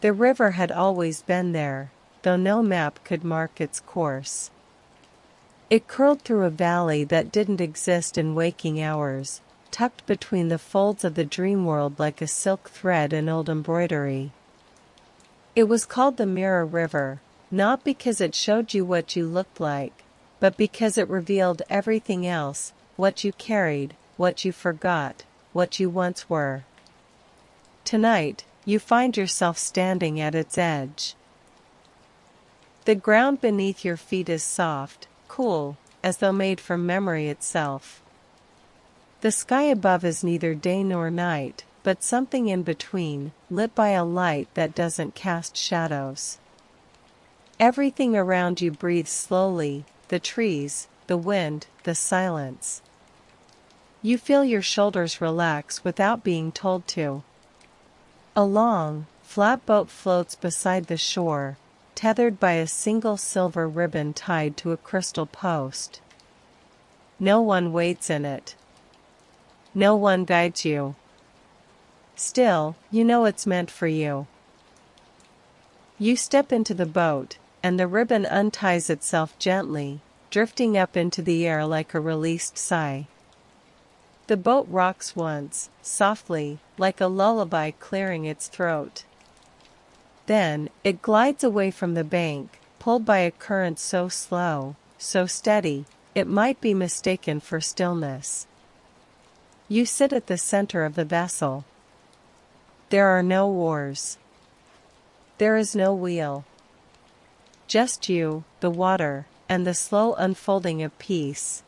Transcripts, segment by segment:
The river had always been there, though no map could mark its course. It curled through a valley that didn't exist in waking hours, tucked between the folds of the dream world like a silk thread in old embroidery. It was called the Mirror River, not because it showed you what you looked like, but because it revealed everything else, what you carried, what you forgot, what you once were. Tonight, you find yourself standing at its edge. The ground beneath your feet is soft, cool, as though made from memory itself. The sky above is neither day nor night, but something in between, lit by a light that doesn't cast shadows. Everything around you breathes slowly, the trees, the wind, the silence. You feel your shoulders relax without being told to. A long, flat boat floats beside the shore, tethered by a single silver ribbon tied to a crystal post. No one waits in it. No one guides you. Still, you know it's meant for you. You step into the boat, and the ribbon unties itself gently, drifting up into the air like a released sigh. The boat rocks once, softly, like a lullaby clearing its throat. Then, it glides away from the bank, pulled by a current so slow, so steady, it might be mistaken for stillness. You sit at the center of the vessel. There are no oars. There is no wheel. Just you, the water, and the slow unfolding of peace.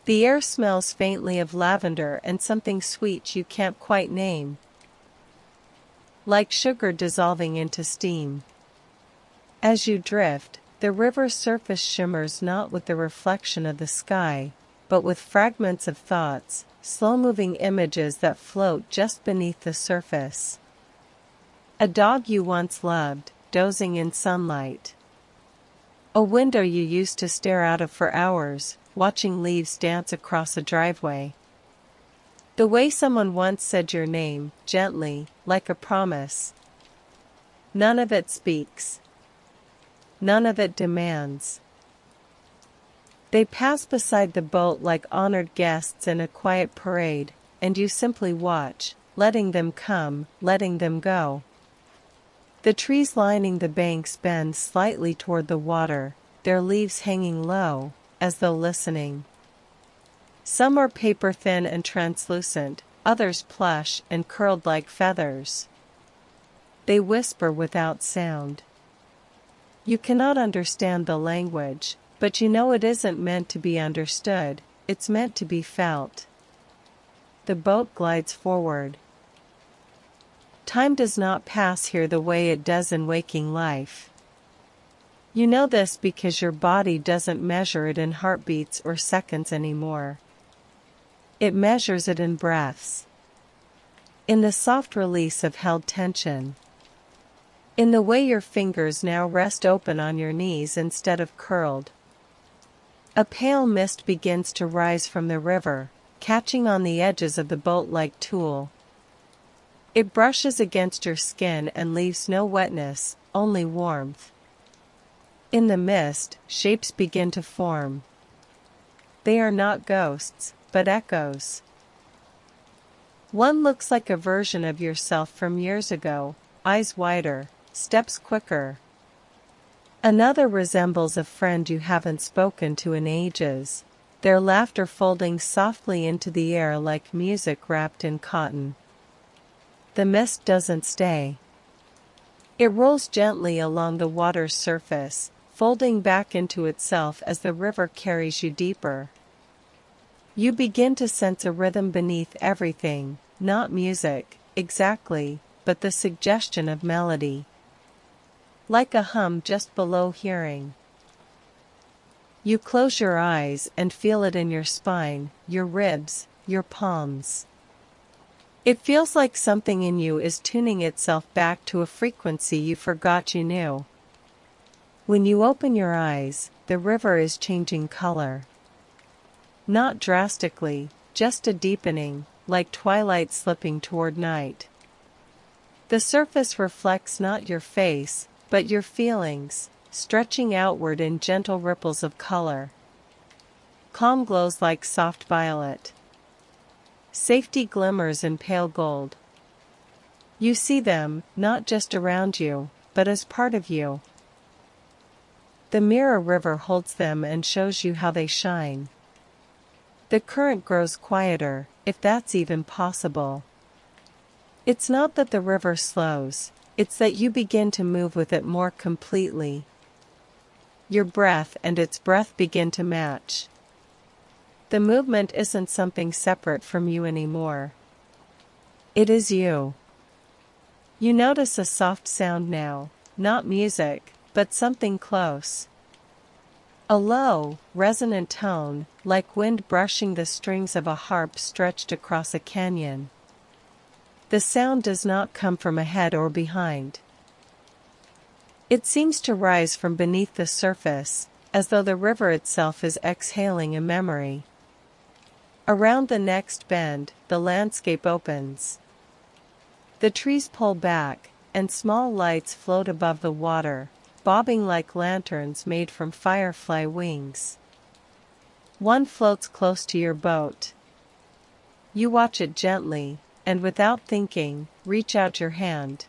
The air smells faintly of lavender and something sweet you can't quite name. Like sugar dissolving into steam. As you drift, the river's surface shimmers not with the reflection of the sky, but with fragments of thoughts, slow-moving images that float just beneath the surface. A dog you once loved, dozing in sunlight. A window you used to stare out of for hours, watching leaves dance across a driveway. The way someone once said your name, gently, like a promise. None of it speaks. None of it demands. They pass beside the boat like honored guests in a quiet parade, and you simply watch, letting them come, letting them go. The trees lining the banks bend slightly toward the water, their leaves hanging low, as though listening. Some are paper-thin and translucent, others plush and curled like feathers. They whisper without sound. You cannot understand the language, but you know it isn't meant to be understood, it's meant to be felt. The boat glides forward. Time does not pass here the way it does in waking life. You know this because your body doesn't measure it in heartbeats or seconds anymore. It measures it in breaths. In the soft release of held tension. In the way your fingers now rest open on your knees instead of curled. A pale mist begins to rise from the river, catching on the edges of the boat like tulle. It brushes against your skin and leaves no wetness, only warmth. In the mist, shapes begin to form. They are not ghosts, but echoes. One looks like a version of yourself from years ago, eyes wider, steps quicker. Another resembles a friend you haven't spoken to in ages, their laughter folding softly into the air like music wrapped in cotton. The mist doesn't stay. It rolls gently along the water's surface, folding back into itself as the river carries you deeper. You begin to sense a rhythm beneath everything, not music, exactly, but the suggestion of melody. Like a hum just below hearing. You close your eyes and feel it in your spine, your ribs, your palms. It feels like something in you is tuning itself back to a frequency you forgot you knew. When you open your eyes, the river is changing color. Not drastically, just a deepening, like twilight slipping toward night. The surface reflects not your face, but your feelings, stretching outward in gentle ripples of color. Calm glows like soft violet. Safety glimmers in pale gold. You see them, not just around you, but as part of you. The mirror river holds them and shows you how they shine. The current grows quieter, if that's even possible. It's not that the river slows, it's that you begin to move with it more completely. Your breath and its breath begin to match. The movement isn't something separate from you anymore. It is you. You notice a soft sound now, not music, but something close. A low, resonant tone, like wind brushing the strings of a harp stretched across a canyon. The sound does not come from ahead or behind. It seems to rise from beneath the surface, as though the river itself is exhaling a memory. Around the next bend, the landscape opens. The trees pull back, and small lights float above the water, bobbing like lanterns made from firefly wings. One floats close to your boat. You watch it gently, and without thinking, reach out your hand.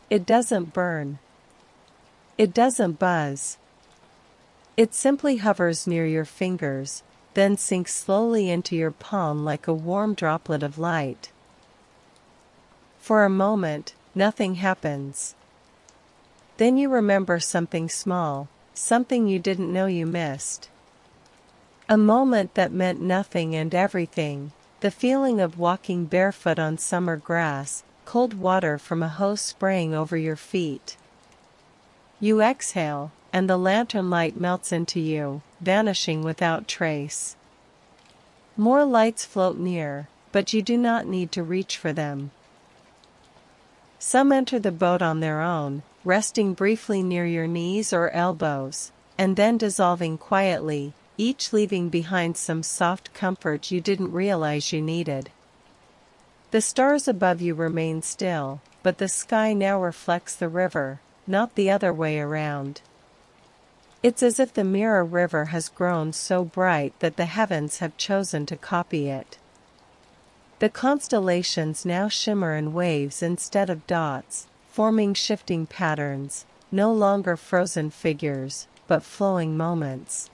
It doesn't burn. It doesn't buzz. It simply hovers near your fingers, then sinks slowly into your palm like a warm droplet of light. For a moment, nothing happens. Then you remember something small, something you didn't know you missed. A moment that meant nothing and everything, the feeling of walking barefoot on summer grass, cold water from a hose spraying over your feet. You exhale, and the lantern light melts into you, vanishing without trace. More lights float near, but you do not need to reach for them. Some enter the boat on their own, resting briefly near your knees or elbows, and then dissolving quietly, each leaving behind some soft comfort you didn't realize you needed. The stars above you remain still, but the sky now reflects the river, not the other way around. It's as if the mirror river has grown so bright that the heavens have chosen to copy it. The constellations now shimmer in waves instead of dots, forming shifting patterns, no longer frozen figures, but flowing moments.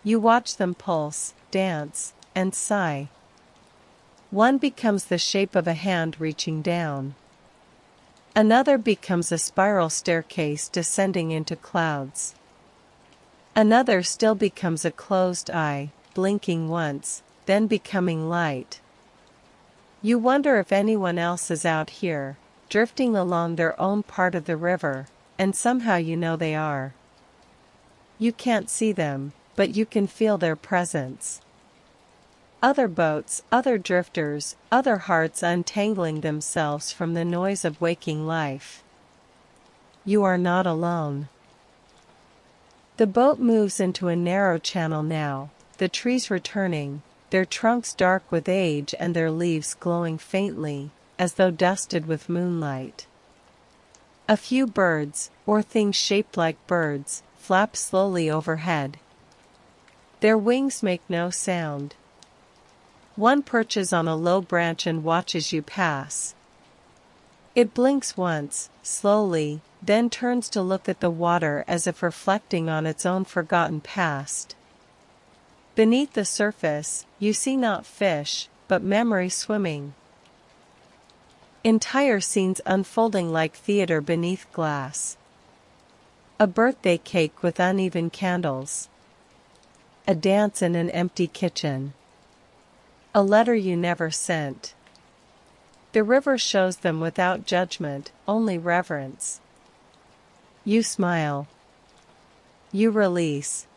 You watch them pulse, dance, and sigh. One becomes the shape of a hand reaching down. Another becomes a spiral staircase descending into clouds. Another still becomes a closed eye, blinking once, then becoming light. You wonder if anyone else is out here, drifting along their own part of the river, and somehow you know they are. You can't see them, but you can feel their presence. Other boats, other drifters, other hearts untangling themselves from the noise of waking life. You are not alone. The boat moves into a narrow channel now, the trees returning, their trunks dark with age and their leaves glowing faintly, as though dusted with moonlight. A few birds, or things shaped like birds, flap slowly overhead. Their wings make no sound. One perches on a low branch and watches you pass. It blinks once, slowly, then turns to look at the water as if reflecting on its own forgotten past. Beneath the surface, you see not fish, but memory swimming. Entire scenes unfolding like theater beneath glass. A birthday cake with uneven candles. A dance in an empty kitchen. A letter you never sent. The river shows them without judgment, only reverence. You smile. You release.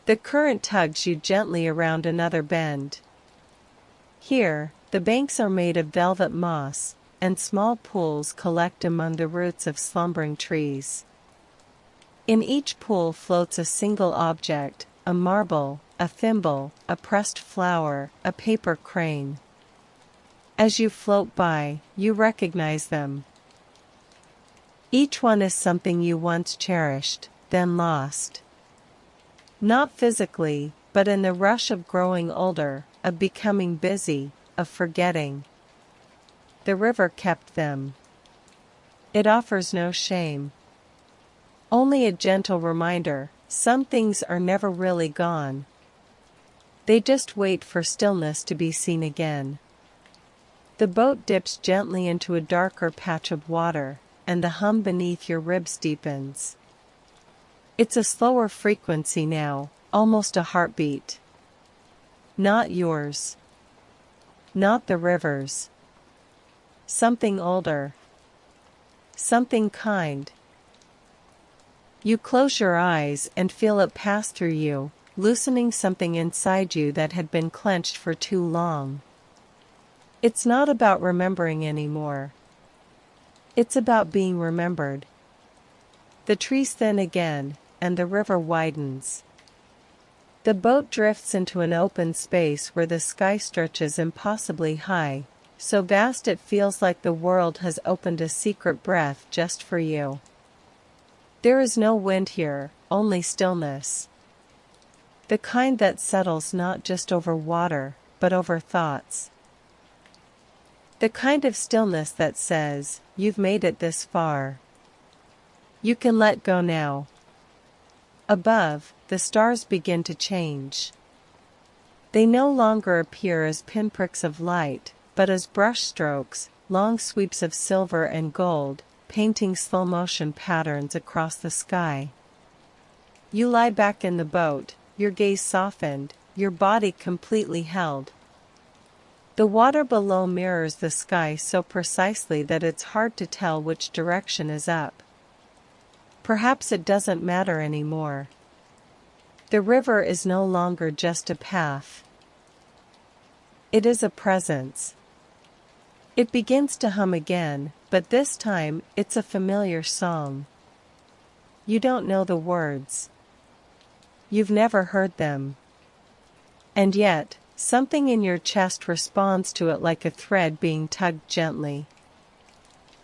The current tugs you gently around another bend. Here, the banks are made of velvet moss, and small pools collect among the roots of slumbering trees. In each pool floats a single object, a marble, a thimble, a pressed flower, a paper crane. As you float by, you recognize them. Each one is something you once cherished, then lost. Not physically, but in the rush of growing older, of becoming busy, of forgetting. The river kept them. It offers no shame. Only a gentle reminder, some things are never really gone. They just wait for stillness to be seen again. The boat dips gently into a darker patch of water, and the hum beneath your ribs deepens. It's a slower frequency now, almost a heartbeat. Not yours. Not the river's. Something older. Something kind. You close your eyes and feel it pass through you, loosening something inside you that had been clenched for too long. It's not about remembering anymore. It's about being remembered. The trees thin again, and the river widens. The boat drifts into an open space where the sky stretches impossibly high, so vast it feels like the world has opened a secret breath just for you. There is no wind here, only stillness. The kind that settles not just over water, but over thoughts. The kind of stillness that says, "You've made it this far. You can let go now." Above, the stars begin to change. They no longer appear as pinpricks of light, but as brushstrokes, long sweeps of silver and gold, painting slow-motion patterns across the sky. You lie back in the boat, your gaze softened, your body completely held. The water below mirrors the sky so precisely that it's hard to tell which direction is up. Perhaps it doesn't matter anymore. The river is no longer just a path. It is a presence. It begins to hum again, but this time it's a familiar song. You don't know the words. You've never heard them. And yet, something in your chest responds to it like a thread being tugged gently.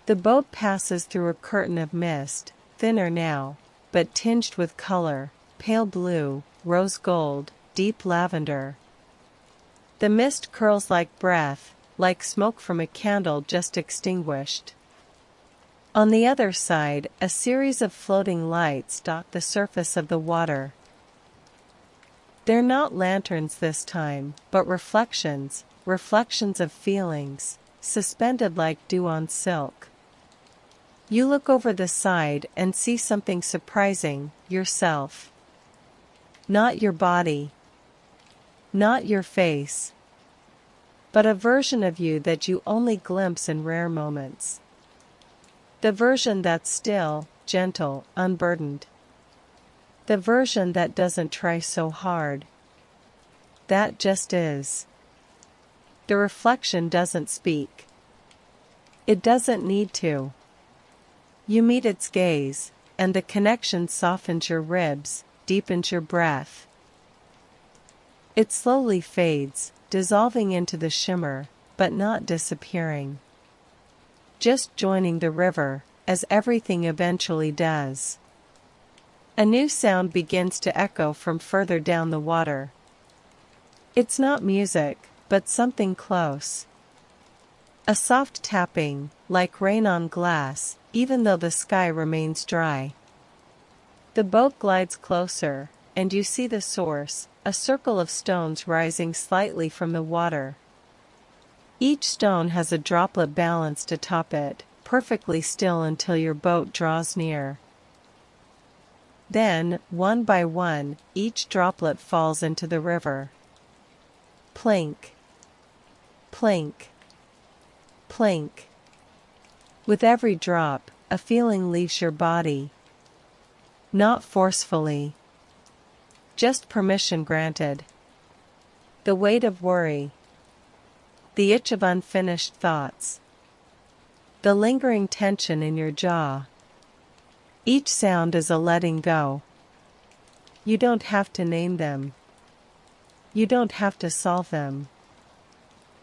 The boat passes through a curtain of mist, thinner now, but tinged with color, pale blue, rose gold, deep lavender. The mist curls like breath, like smoke from a candle just extinguished. On the other side, a series of floating lights dot the surface of the water. They're not lanterns this time, but reflections of feelings, suspended like dew on silk. You look over the side and see something surprising, yourself. Not your body. Not your face. But a version of you that you only glimpse in rare moments. The version that's still, gentle, unburdened. The version that doesn't try so hard. That just is. The reflection doesn't speak. It doesn't need to. You meet its gaze, and the connection softens your ribs, deepens your breath. It slowly fades, dissolving into the shimmer, but not disappearing. Just joining the river, as everything eventually does. A new sound begins to echo from further down the water. It's not music, but something close. A soft tapping, like rain on glass, even though the sky remains dry. The boat glides closer, and you see the source, a circle of stones rising slightly from the water. Each stone has a droplet balanced atop it, perfectly still until your boat draws near. Then, one by one, each droplet falls into the river. Plink. Plink. Plink. With every drop, a feeling leaves your body. Not forcefully. Just permission granted. The weight of worry. The itch of unfinished thoughts. The lingering tension in your jaw. Each sound is a letting go. You don't have to name them. You don't have to solve them.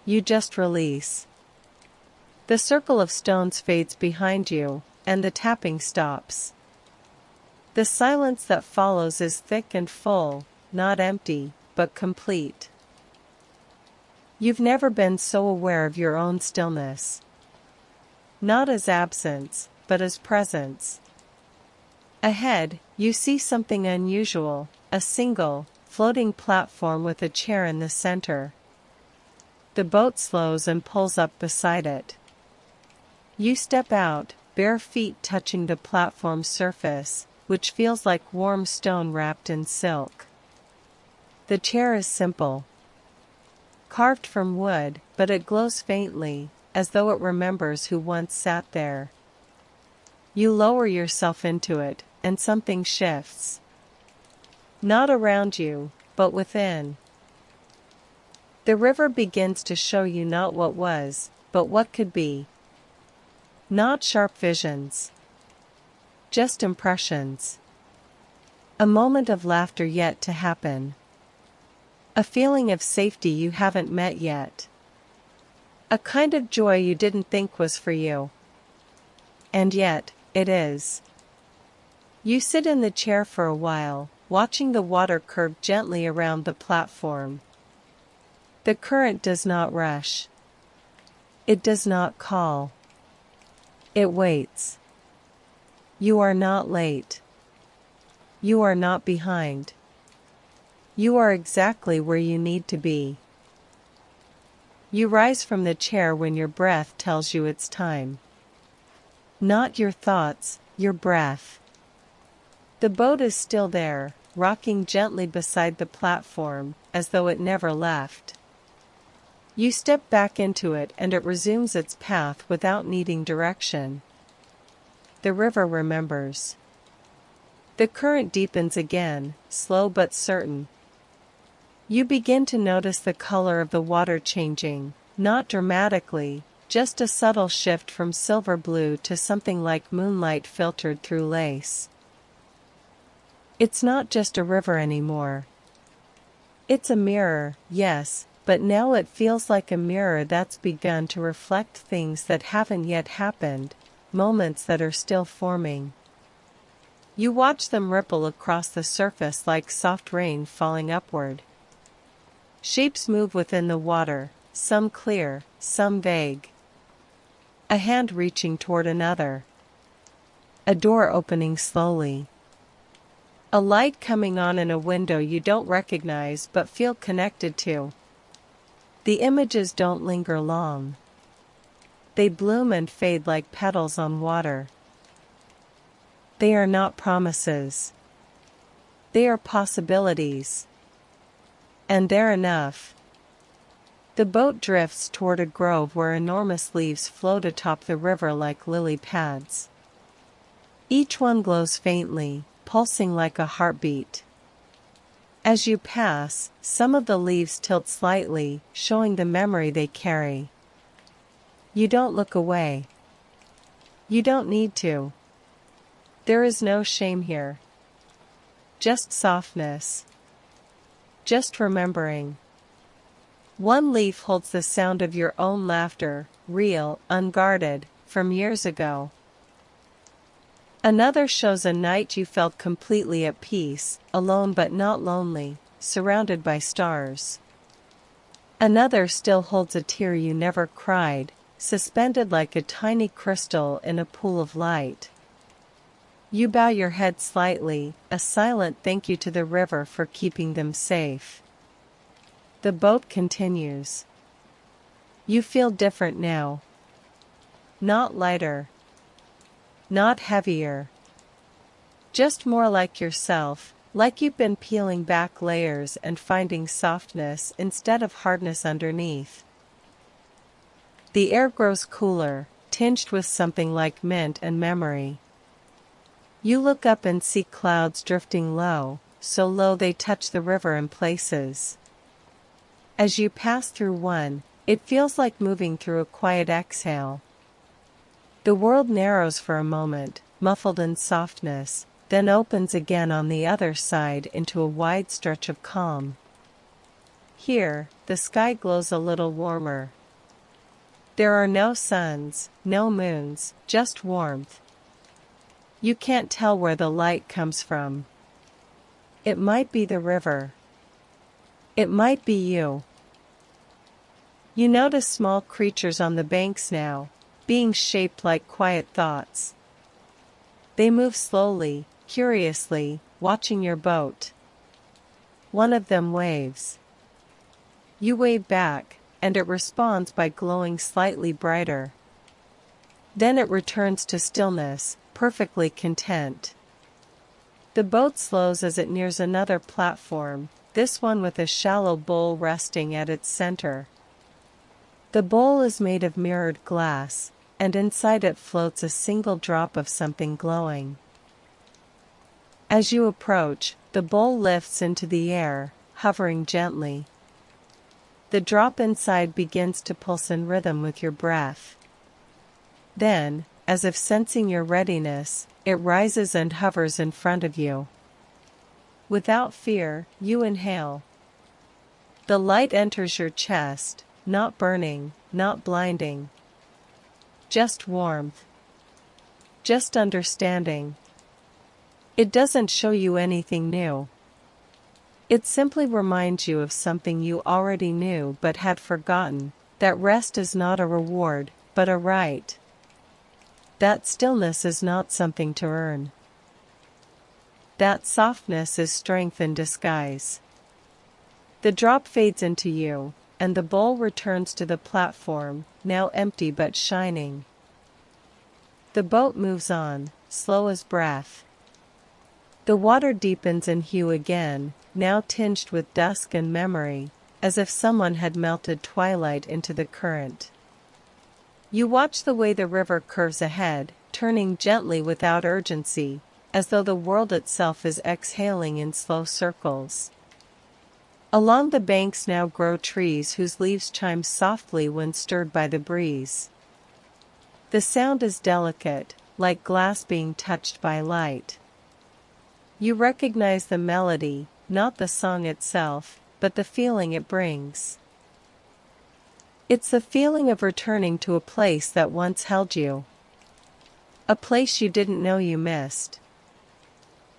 You just release. The circle of stones fades behind you, and the tapping stops. The silence that follows is thick and full, not empty, but complete. You've never been so aware of your own stillness. Not as absence, but as presence. Ahead, you see something unusual, a single, floating platform with a chair in the center. The boat slows and pulls up beside it. You step out, bare feet touching the platform's surface, which feels like warm stone wrapped in silk. The chair is simple, carved from wood, but it glows faintly, as though it remembers who once sat there. You lower yourself into it, and something shifts. Not around you, but within. The river begins to show you not what was, but what could be. Not sharp visions. Just impressions. A moment of laughter yet to happen. A feeling of safety you haven't met yet. A kind of joy you didn't think was for you. And yet, it is. You sit in the chair for a while, watching the water curve gently around the platform. The current does not rush. It does not call. It waits. You are not late. You are not behind. You are exactly where you need to be. You rise from the chair when your breath tells you it's time. Not your thoughts, your breath. The boat is still there, rocking gently beside the platform, as though it never left. You step back into it and it resumes its path without needing direction. The river remembers. The current deepens again, slow but certain. You begin to notice the color of the water changing, not dramatically, just a subtle shift from silver blue to something like moonlight filtered through lace. It's not just a river anymore. It's a mirror, yes, but now it feels like a mirror that's begun to reflect things that haven't yet happened, moments that are still forming. You watch them ripple across the surface like soft rain falling upward. Shapes move within the water, some clear, some vague. A hand reaching toward another. A door opening slowly. A light coming on in a window you don't recognize but feel connected to. The images don't linger long. They bloom and fade like petals on water. They are not promises. They are possibilities. And they're enough. The boat drifts toward a grove where enormous leaves float atop the river like lily pads. Each one glows faintly, pulsing like a heartbeat. As you pass, some of the leaves tilt slightly, showing the memory they carry. You don't look away. You don't need to. There is no shame here. Just softness. Just remembering. One leaf holds the sound of your own laughter, real, unguarded, from years ago. Another shows a night you felt completely at peace, alone but not lonely, surrounded by stars. Another still holds a tear you never cried, suspended like a tiny crystal in a pool of light. You bow your head slightly, a silent thank you to the river for keeping them safe. The boat continues. You feel different now. Not lighter. Not heavier. Just more like yourself, like you've been peeling back layers and finding softness instead of hardness underneath. The air grows cooler, tinged with something like mint and memory. You look up and see clouds drifting low, so low they touch the river in places. As you pass through one, it feels like moving through a quiet exhale. The world narrows for a moment, muffled in softness, then opens again on the other side into a wide stretch of calm. Here, the sky glows a little warmer. There are no suns, no moons, just warmth. You can't tell where the light comes from. It might be the river. It might be you. You notice small creatures on the banks now, being shaped like quiet thoughts. They move slowly, curiously, watching your boat. One of them waves. You wave back, and it responds by glowing slightly brighter. Then it returns to stillness, perfectly content. The boat slows as it nears another platform, this one with a shallow bowl resting at its center. The bowl is made of mirrored glass, and inside it floats a single drop of something glowing. As you approach, the bowl lifts into the air, hovering gently. The drop inside begins to pulse in rhythm with your breath. Then, as if sensing your readiness, it rises and hovers in front of you. Without fear, you inhale. The light enters your chest, not burning, not blinding. Just warmth. Just understanding. It doesn't show you anything new. It simply reminds you of something you already knew but had forgotten, that rest is not a reward, but a right. That stillness is not something to earn. That softness is strength in disguise. The drop fades into you, and the bowl returns to the platform, now empty but shining. The boat moves on, slow as breath. The water deepens in hue again, now tinged with dusk and memory, as if someone had melted twilight into the current. You watch the way the river curves ahead, turning gently without urgency, as though the world itself is exhaling in slow circles. Along the banks now grow trees whose leaves chime softly when stirred by the breeze. The sound is delicate, like glass being touched by light. You recognize the melody, not the song itself, but the feeling it brings. It's the feeling of returning to a place that once held you. A place you didn't know you missed.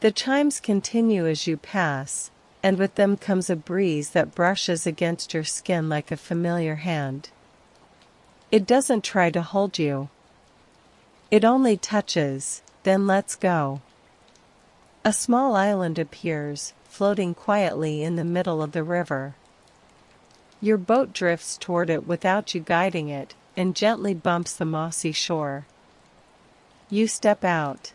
The chimes continue as you pass, and with them comes a breeze that brushes against your skin like a familiar hand. It doesn't try to hold you. It only touches, then lets go. A small island appears, floating quietly in the middle of the river. Your boat drifts toward it without you guiding it, and gently bumps the mossy shore. You step out.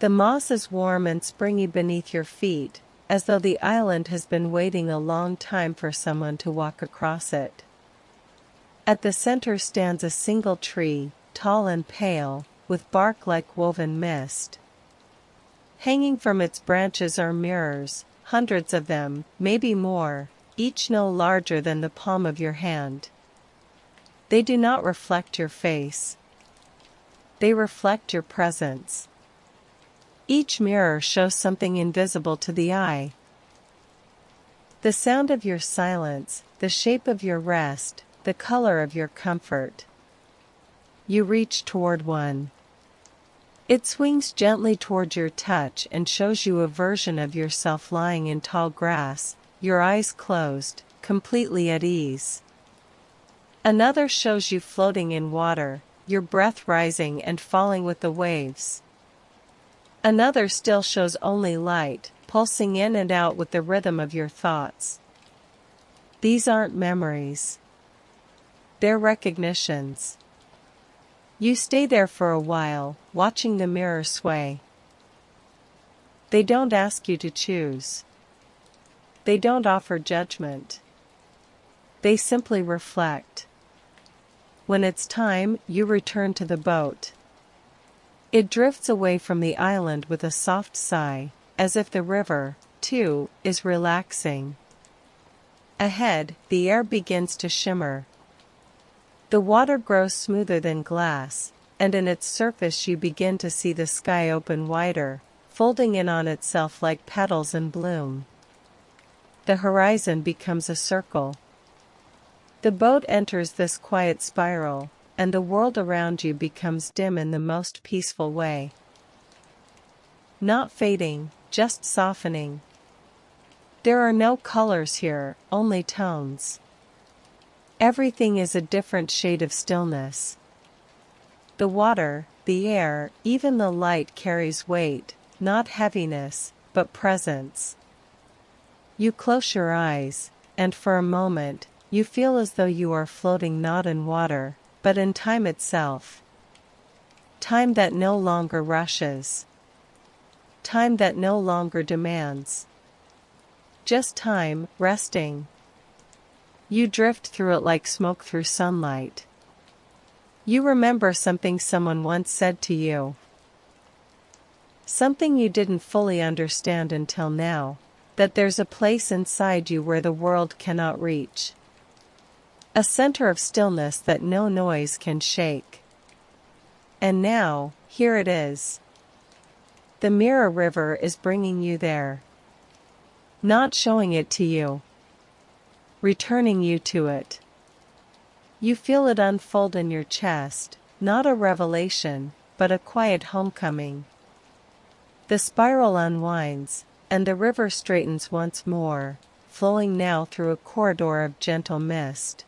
The moss is warm and springy beneath your feet, as though the island has been waiting a long time for someone to walk across it. At the center stands a single tree, tall and pale, with bark like woven mist. Hanging from its branches are mirrors, hundreds of them, maybe more, each no larger than the palm of your hand. They do not reflect your face. They reflect your presence. Each mirror shows something invisible to the eye. The sound of your silence, the shape of your rest, the color of your comfort. You reach toward one. It swings gently toward your touch and shows you a version of yourself lying in tall grass, your eyes closed, completely at ease. Another shows you floating in water, your breath rising and falling with the waves. Another still shows only light, pulsing in and out with the rhythm of your thoughts. These aren't memories. They're recognitions. You stay there for a while, watching the mirror sway. They don't ask you to choose. They don't offer judgment. They simply reflect. When it's time, you return to the boat. It drifts away from the island with a soft sigh, as if the river, too, is relaxing. Ahead, the air begins to shimmer. The water grows smoother than glass, and in its surface you begin to see the sky open wider, folding in on itself like petals in bloom. The horizon becomes a circle. The boat enters this quiet spiral, and the world around you becomes dim in the most peaceful way. Not fading, just softening. There are no colors here, only tones. Everything is a different shade of stillness. The water, the air, even the light carries weight, not heaviness, but presence. You close your eyes, and for a moment, you feel as though you are floating not in water, but in time itself. Time that no longer rushes. Time that no longer demands. Just time, resting. You drift through it like smoke through sunlight. You remember something someone once said to you. Something you didn't fully understand until now, that there's a place inside you where the world cannot reach. A center of stillness that no noise can shake. And now, here it is. The mirror river is bringing you there. Not showing it to you. Returning you to it. You feel it unfold in your chest, not a revelation, but a quiet homecoming. The spiral unwinds, and the river straightens once more, flowing now through a corridor of gentle mist.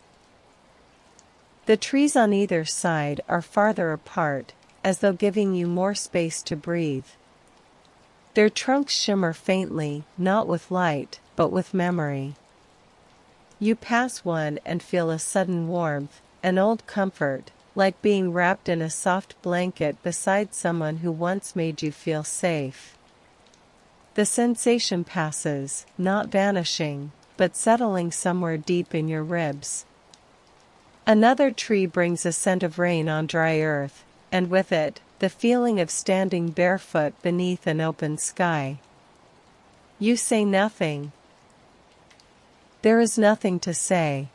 The trees on either side are farther apart, as though giving you more space to breathe. Their trunks shimmer faintly, not with light, but with memory. You pass one and feel a sudden warmth, an old comfort, like being wrapped in a soft blanket beside someone who once made you feel safe. The sensation passes, not vanishing, but settling somewhere deep in your ribs. Another tree brings a scent of rain on dry earth, and with it, the feeling of standing barefoot beneath an open sky. You say nothing. There is nothing to say.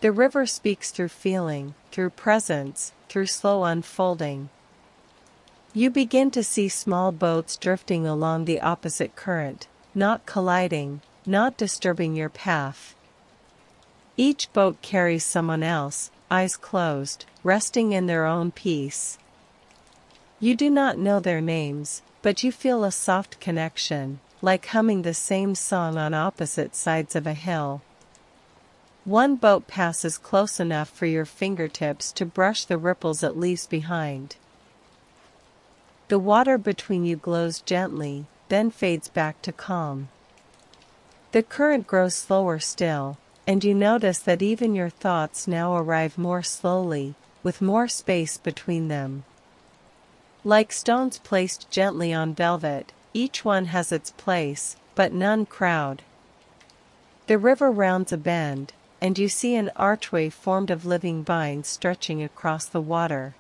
The river speaks through feeling, through presence, through slow unfolding. You begin to see small boats drifting along the opposite current, not colliding, not disturbing your path. Each boat carries someone else, eyes closed, resting in their own peace. You do not know their names, but you feel a soft connection, like humming the same song on opposite sides of a hill. One boat passes close enough for your fingertips to brush the ripples it leaves behind. The water between you glows gently, then fades back to calm. The current grows slower still, and you notice that even your thoughts now arrive more slowly, with more space between them. Like stones placed gently on velvet, each one has its place, but none crowd. The river rounds a bend, and you see an archway formed of living vines stretching across the water.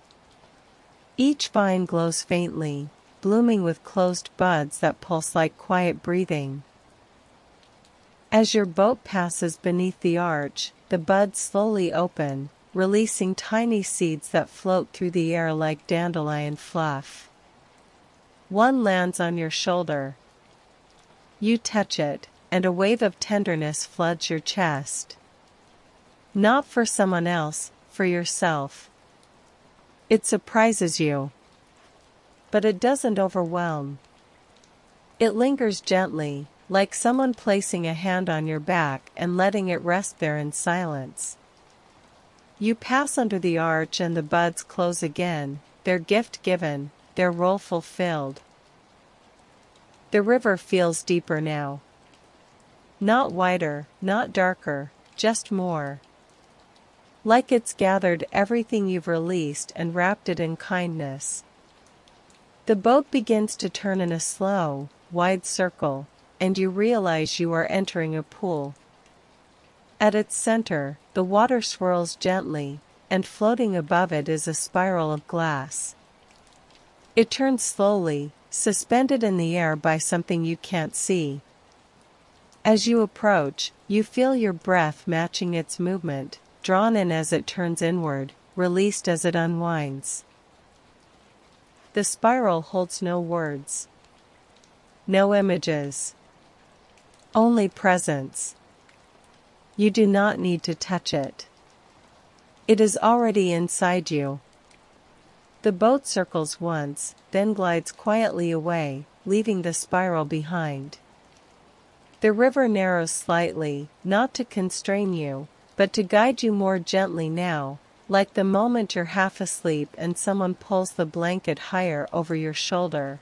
Each vine glows faintly, blooming with closed buds that pulse like quiet breathing. As your boat passes beneath the arch, the buds slowly open, releasing tiny seeds that float through the air like dandelion fluff. One lands on your shoulder. You touch it, and a wave of tenderness floods your chest. Not for someone else, for yourself. It surprises you. But it doesn't overwhelm. It lingers gently, like someone placing a hand on your back and letting it rest there in silence. You pass under the arch and the buds close again, their gift given, their role fulfilled. The river feels deeper now. Not wider, not darker, just more. Like it's gathered everything you've released and wrapped it in kindness. The boat begins to turn in a slow, wide circle, and you realize you are entering a pool. At its center, the water swirls gently, and floating above it is a spiral of glass. It turns slowly, suspended in the air by something you can't see. As you approach, you feel your breath matching its movement, drawn in as it turns inward, released as it unwinds. The spiral holds no words. No images. Only presence. You do not need to touch it. It is already inside you. The boat circles once, then glides quietly away, leaving the spiral behind. The river narrows slightly, not to constrain you, but to guide you more gently now, like the moment you're half asleep and someone pulls the blanket higher over your shoulder.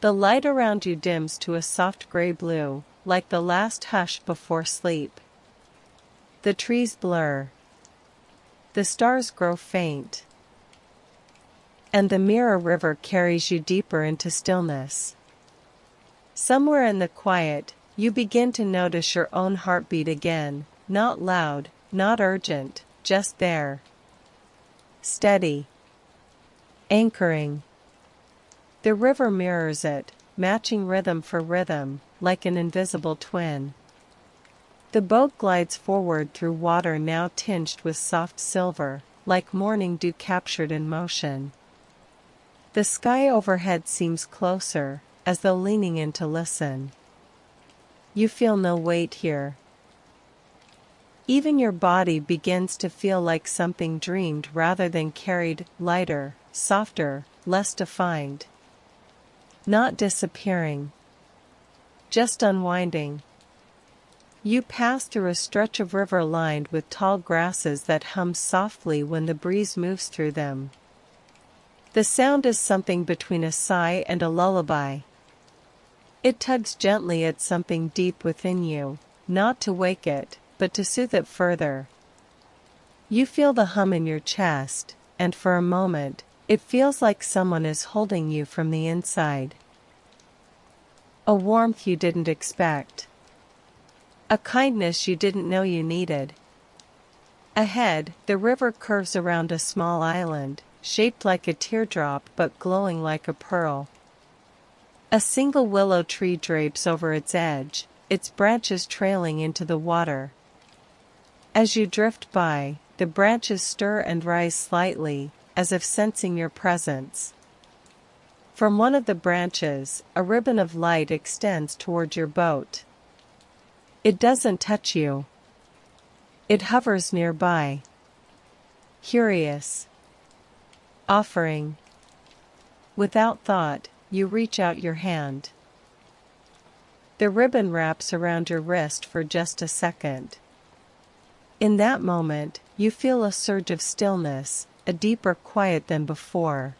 The light around you dims to a soft gray blue, like the last hush before sleep. The trees blur. The stars grow faint. And the mirror river carries you deeper into stillness. Somewhere in the quiet, you begin to notice your own heartbeat again, not loud, not urgent, just there. Steady. Anchoring. The river mirrors it, matching rhythm for rhythm, like an invisible twin. The boat glides forward through water now tinged with soft silver, like morning dew captured in motion. The sky overhead seems closer, as though leaning in to listen. You feel no weight here. Even your body begins to feel like something dreamed rather than carried, lighter, softer, less defined. Not disappearing. Just unwinding. You pass through a stretch of river lined with tall grasses that hum softly when the breeze moves through them. The sound is something between a sigh and a lullaby. It tugs gently at something deep within you, not to wake it, but to soothe it further. You feel the hum in your chest, and for a moment, it feels like someone is holding you from the inside. A warmth you didn't expect. A kindness you didn't know you needed. Ahead, the river curves around a small island, shaped like a teardrop but glowing like a pearl. A single willow tree drapes over its edge, its branches trailing into the water. As you drift by, the branches stir and rise slightly, as if sensing your presence. From one of the branches, a ribbon of light extends toward your boat. It doesn't touch you. It hovers nearby. Curious. Offering. Without thought, you reach out your hand. The ribbon wraps around your wrist for just a second. In that moment, you feel a surge of stillness, a deeper quiet than before.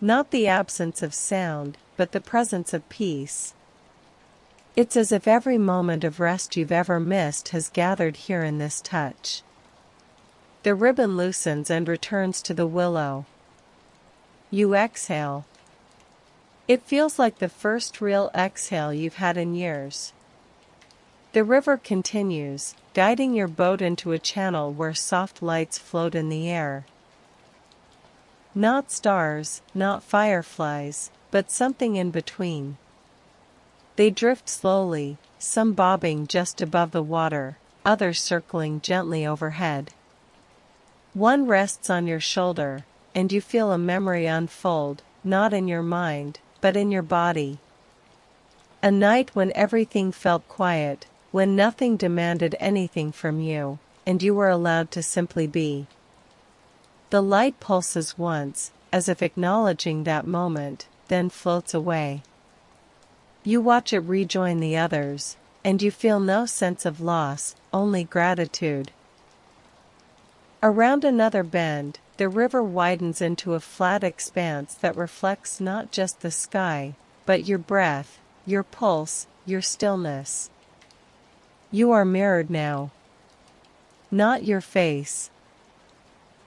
Not the absence of sound, but the presence of peace. It's as if every moment of rest you've ever missed has gathered here in this touch. The ribbon loosens and returns to the willow. You exhale. It feels like the first real exhale you've had in years. The river continues, guiding your boat into a channel where soft lights float in the air. Not stars, not fireflies, but something in between. They drift slowly, some bobbing just above the water, others circling gently overhead. One rests on your shoulder, and you feel a memory unfold, not in your mind, but in your body. A night when everything felt quiet, when nothing demanded anything from you, and you were allowed to simply be. The light pulses once, as if acknowledging that moment, then floats away. You watch it rejoin the others, and you feel no sense of loss, only gratitude. Around another bend, the river widens into a flat expanse that reflects not just the sky, but your breath, your pulse, your stillness. You are mirrored now. Not your face.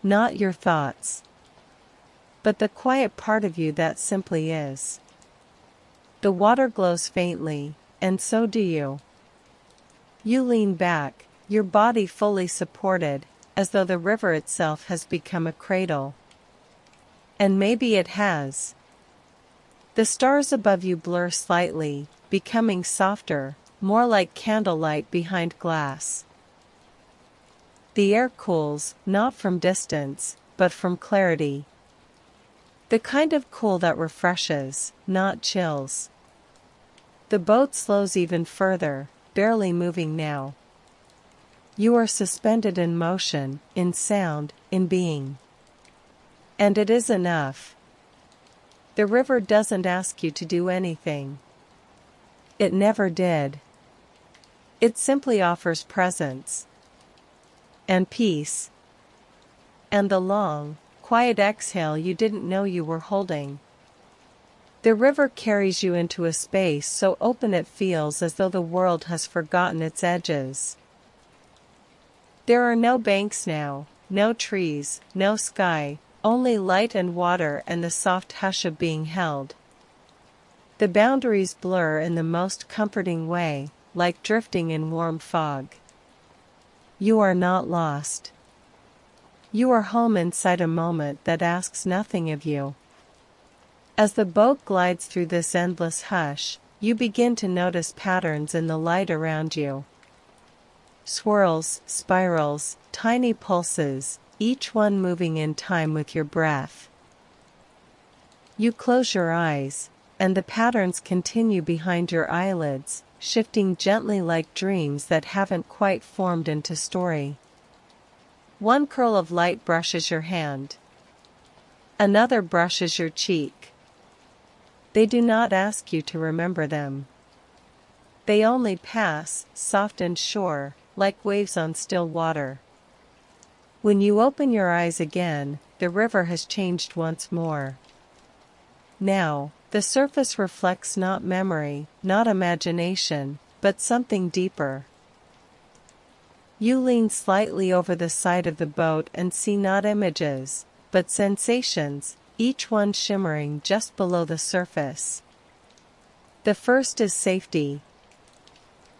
Not your thoughts. But the quiet part of you that simply is. The water glows faintly, and so do you. You lean back, your body fully supported, as though the river itself has become a cradle. And maybe it has. The stars above you blur slightly, becoming softer, more like candlelight behind glass. The air cools, not from distance, but from clarity. The kind of cool that refreshes, not chills. The boat slows even further, barely moving now. You are suspended in motion, in sound, in being. And it is enough. The river doesn't ask you to do anything. It never did. It simply offers presence. And peace. And the long, quiet exhale you didn't know you were holding. The river carries you into a space so open it feels as though the world has forgotten its edges. There are no banks now, no trees, no sky, only light and water and the soft hush of being held. The boundaries blur in the most comforting way, like drifting in warm fog. You are not lost. You are home inside a moment that asks nothing of you. As the boat glides through this endless hush, you begin to notice patterns in the light around you. Swirls, spirals, tiny pulses, each one moving in time with your breath. You close your eyes, and the patterns continue behind your eyelids, shifting gently like dreams that haven't quite formed into story. One curl of light brushes your hand. Another brushes your cheek. They do not ask you to remember them. They only pass, soft and sure, like waves on still water. When you open your eyes again, the river has changed once more. Now, the surface reflects not memory, not imagination, but something deeper. You lean slightly over the side of the boat and see not images, but sensations, each one shimmering just below the surface. The first is safety.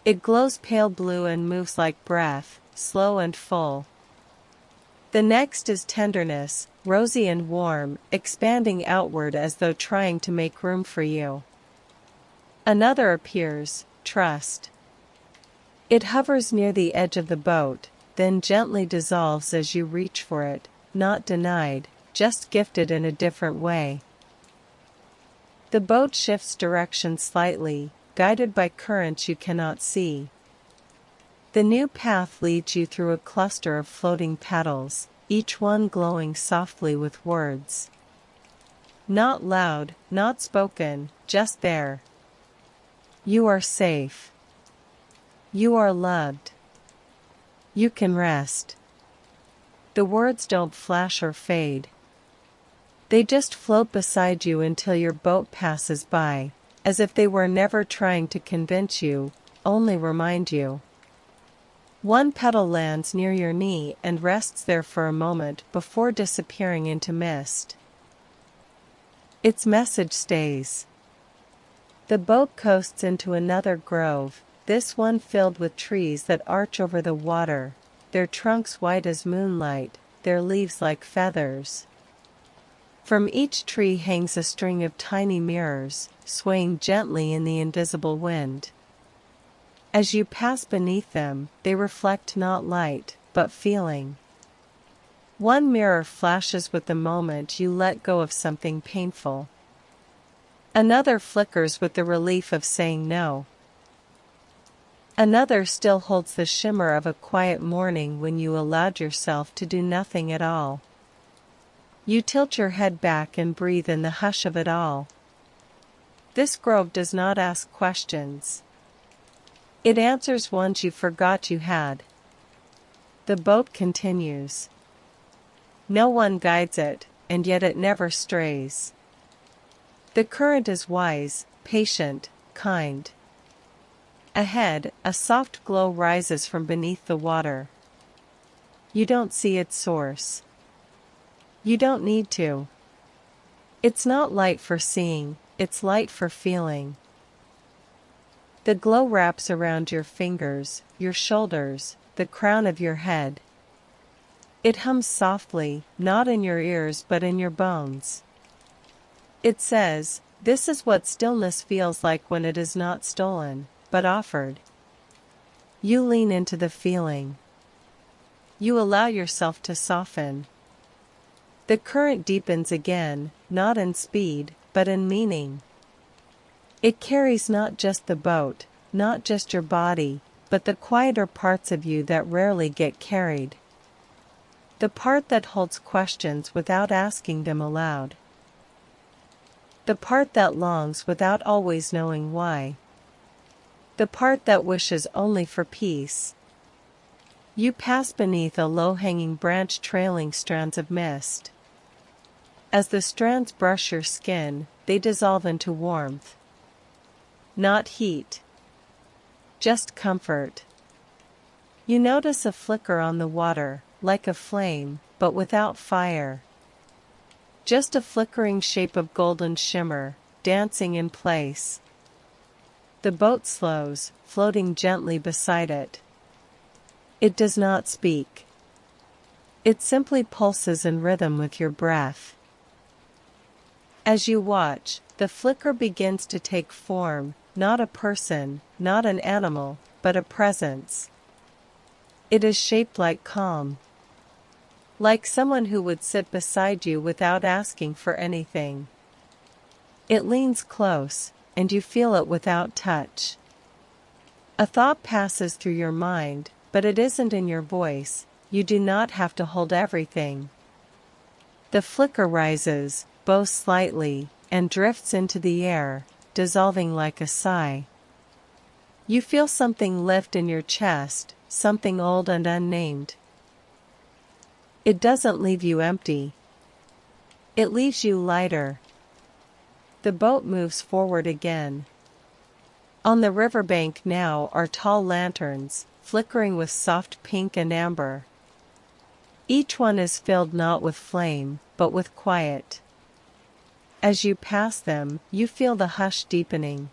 It glows pale blue and moves like breath, slow and full. The next is tenderness, rosy and warm, expanding outward as though trying to make room for you. Another appears, trust. It hovers near the edge of the boat, then gently dissolves as you reach for it, not denied, just gifted in a different way. The boat shifts direction slightly, guided by currents you cannot see. The new path leads you through a cluster of floating petals, each one glowing softly with words. Not loud, not spoken, just there. You are safe. You are loved. You can rest. The words don't flash or fade. They just float beside you until your boat passes by, as if they were never trying to convince you, only remind you. One petal lands near your knee and rests there for a moment before disappearing into mist. Its message stays. The boat coasts into another grove, this one filled with trees that arch over the water, their trunks white as moonlight, their leaves like feathers. From each tree hangs a string of tiny mirrors, swaying gently in the invisible wind. As you pass beneath them, they reflect not light, but feeling. One mirror flashes with the moment you let go of something painful. Another flickers with the relief of saying no. Another still holds the shimmer of a quiet morning when you allowed yourself to do nothing at all. You tilt your head back and breathe in the hush of it all. This grove does not ask questions. It answers ones you forgot you had. The boat continues. No one guides it, and yet it never strays. The current is wise, patient, kind. Ahead, a soft glow rises from beneath the water. You don't see its source. You don't need to. It's not light for seeing, it's light for feeling. The glow wraps around your fingers, your shoulders, the crown of your head. It hums softly, not in your ears but in your bones. It says, "This is what stillness feels like when it is not stolen, but offered." You lean into the feeling. You allow yourself to soften. The current deepens again, not in speed, but in meaning. It carries not just the boat, not just your body, but the quieter parts of you that rarely get carried. The part that holds questions without asking them aloud. The part that longs without always knowing why. The part that wishes only for peace. You pass beneath a low-hanging branch trailing strands of mist. As the strands brush your skin, they dissolve into warmth. Not heat. Just comfort. You notice a flicker on the water, like a flame, but without fire. Just a flickering shape of golden shimmer, dancing in place. The boat slows, floating gently beside it. It does not speak. It simply pulses in rhythm with your breath. As you watch, the flicker begins to take form, not a person, not an animal, but a presence. It is shaped like calm. Like someone who would sit beside you without asking for anything. It leans close, and you feel it without touch. A thought passes through your mind, but it isn't in your voice. You do not have to hold everything. The flicker rises, bows slightly, and drifts into the air, dissolving like a sigh. You feel something lift in your chest, something old and unnamed. It doesn't leave you empty. It leaves you lighter. The boat moves forward again. On the riverbank now are tall lanterns, flickering with soft pink and amber. Each one is filled not with flame, but with quiet. As you pass them, you feel the hush deepening.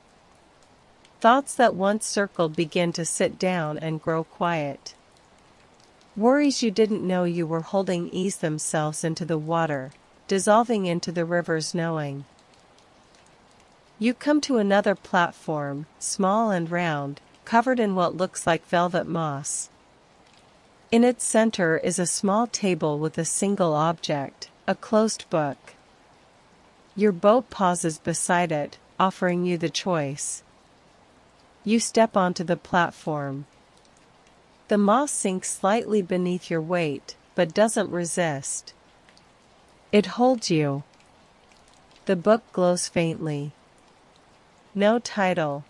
Thoughts that once circled begin to sit down and grow quiet. Worries you didn't know you were holding ease themselves into the water, dissolving into the river's knowing. You come to another platform, small and round, covered in what looks like velvet moss. In its center is a small table with a single object, a closed book. Your boat pauses beside it, offering you the choice. You step onto the platform. The moss sinks slightly beneath your weight, but doesn't resist. It holds you. The book glows faintly. No title.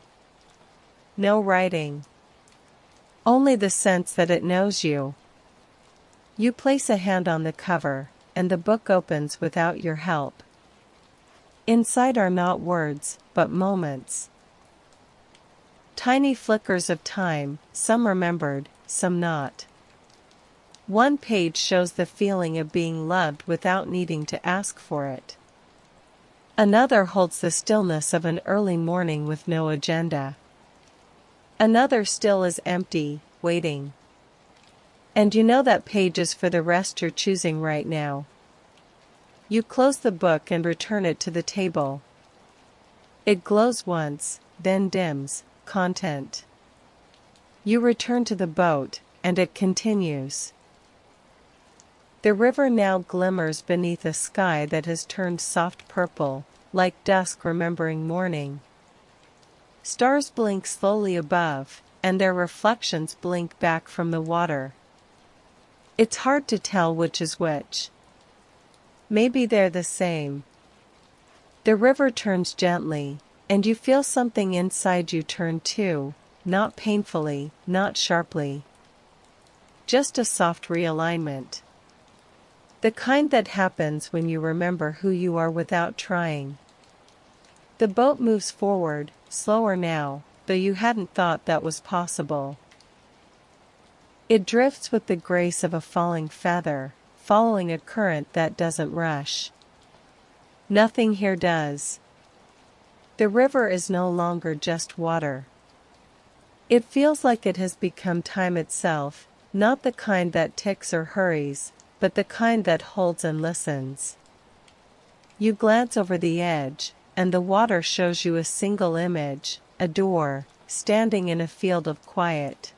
No writing. Only the sense that it knows you. You place a hand on the cover, and the book opens without your help. Inside are not words, but moments. Tiny flickers of time, some remembered, some not. One page shows the feeling of being loved without needing to ask for it. Another holds the stillness of an early morning with no agenda. Another still is empty, waiting. And you know that page is for the rest you're choosing right now. You close the book and return it to the table. It glows once, then dims, content. You return to the boat, and it continues. The river now glimmers beneath a sky that has turned soft purple, like dusk remembering morning. Stars blink slowly above, and their reflections blink back from the water. It's hard to tell which is which. Maybe they're the same. The river turns gently, and you feel something inside you turn too, not painfully, not sharply. Just a soft realignment. The kind that happens when you remember who you are without trying. The boat moves forward, slower now, though you hadn't thought that was possible. It drifts with the grace of a falling feather, following a current that doesn't rush. Nothing here does. The river is no longer just water. It feels like it has become time itself, not the kind that ticks or hurries, but the kind that holds and listens. You glance over the edge, and the water shows you a single image, a door, standing in a field of quiet.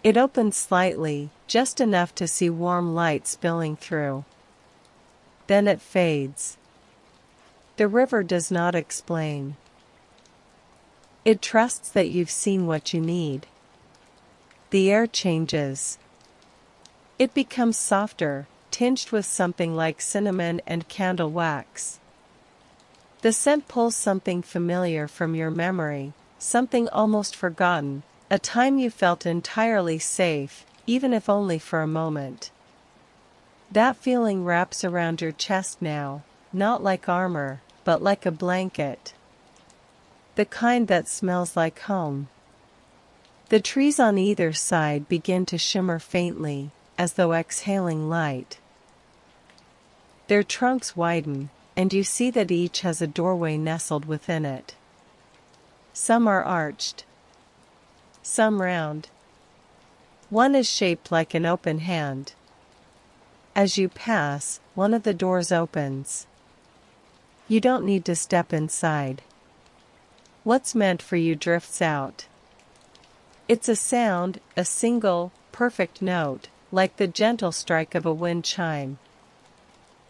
It opens slightly, just enough to see warm light spilling through. Then it fades. The river does not explain. It trusts that you've seen what you need. The air changes. It becomes softer, tinged with something like cinnamon and candle wax. The scent pulls something familiar from your memory, something almost forgotten, a time you felt entirely safe, even if only for a moment. That feeling wraps around your chest now, not like armor, but like a blanket. The kind that smells like home. The trees on either side begin to shimmer faintly, as though exhaling light. Their trunks widen, and you see that each has a doorway nestled within it. Some are arched, some round. One is shaped like an open hand. As you pass, one of the doors opens. You don't need to step inside. What's meant for you drifts out. It's a sound, a single, perfect note, like the gentle strike of a wind chime.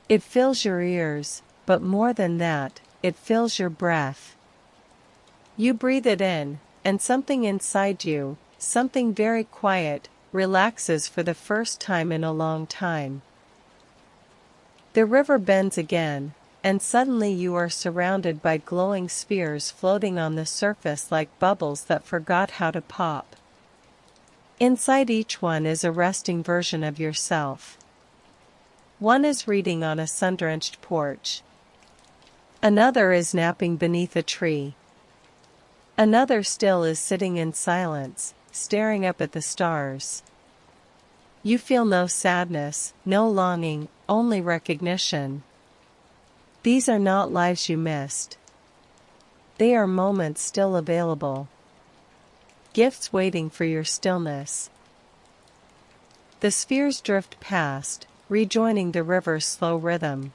It fills your ears, but more than that, it fills your breath. You breathe it in, and something inside you, something very quiet, relaxes for the first time in a long time. The river bends again, and suddenly you are surrounded by glowing spheres floating on the surface like bubbles that forgot how to pop. Inside each one is a resting version of yourself. One is reading on a sun-drenched porch. Another is napping beneath a tree. Another still is sitting in silence, staring up at the stars. You feel no sadness, no longing, only recognition. These are not lives you missed. They are moments still available. Gifts waiting for your stillness. The spheres drift past, rejoining the river's slow rhythm.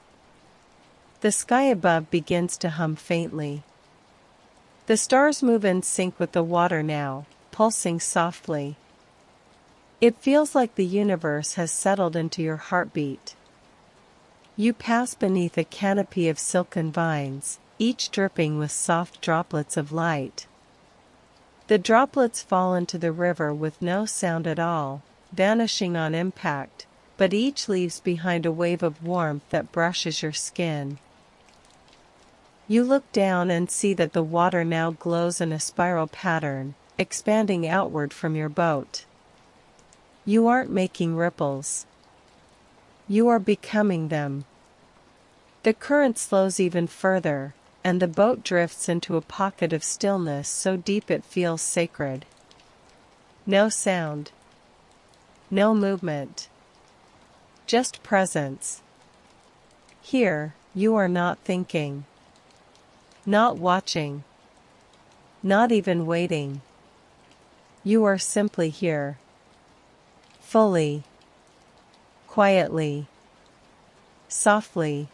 The sky above begins to hum faintly. The stars move in sync with the water now, pulsing softly. It feels like the universe has settled into your heartbeat. You pass beneath a canopy of silken vines, each dripping with soft droplets of light. The droplets fall into the river with no sound at all, vanishing on impact, but each leaves behind a wave of warmth that brushes your skin. You look down and see that the water now glows in a spiral pattern, expanding outward from your boat. You aren't making ripples. You are becoming them. The current slows even further, and the boat drifts into a pocket of stillness so deep it feels sacred. No sound. No movement. Just presence. Here, you are not thinking. Not watching. Not even waiting. You are simply here. Fully. Quietly. Softly.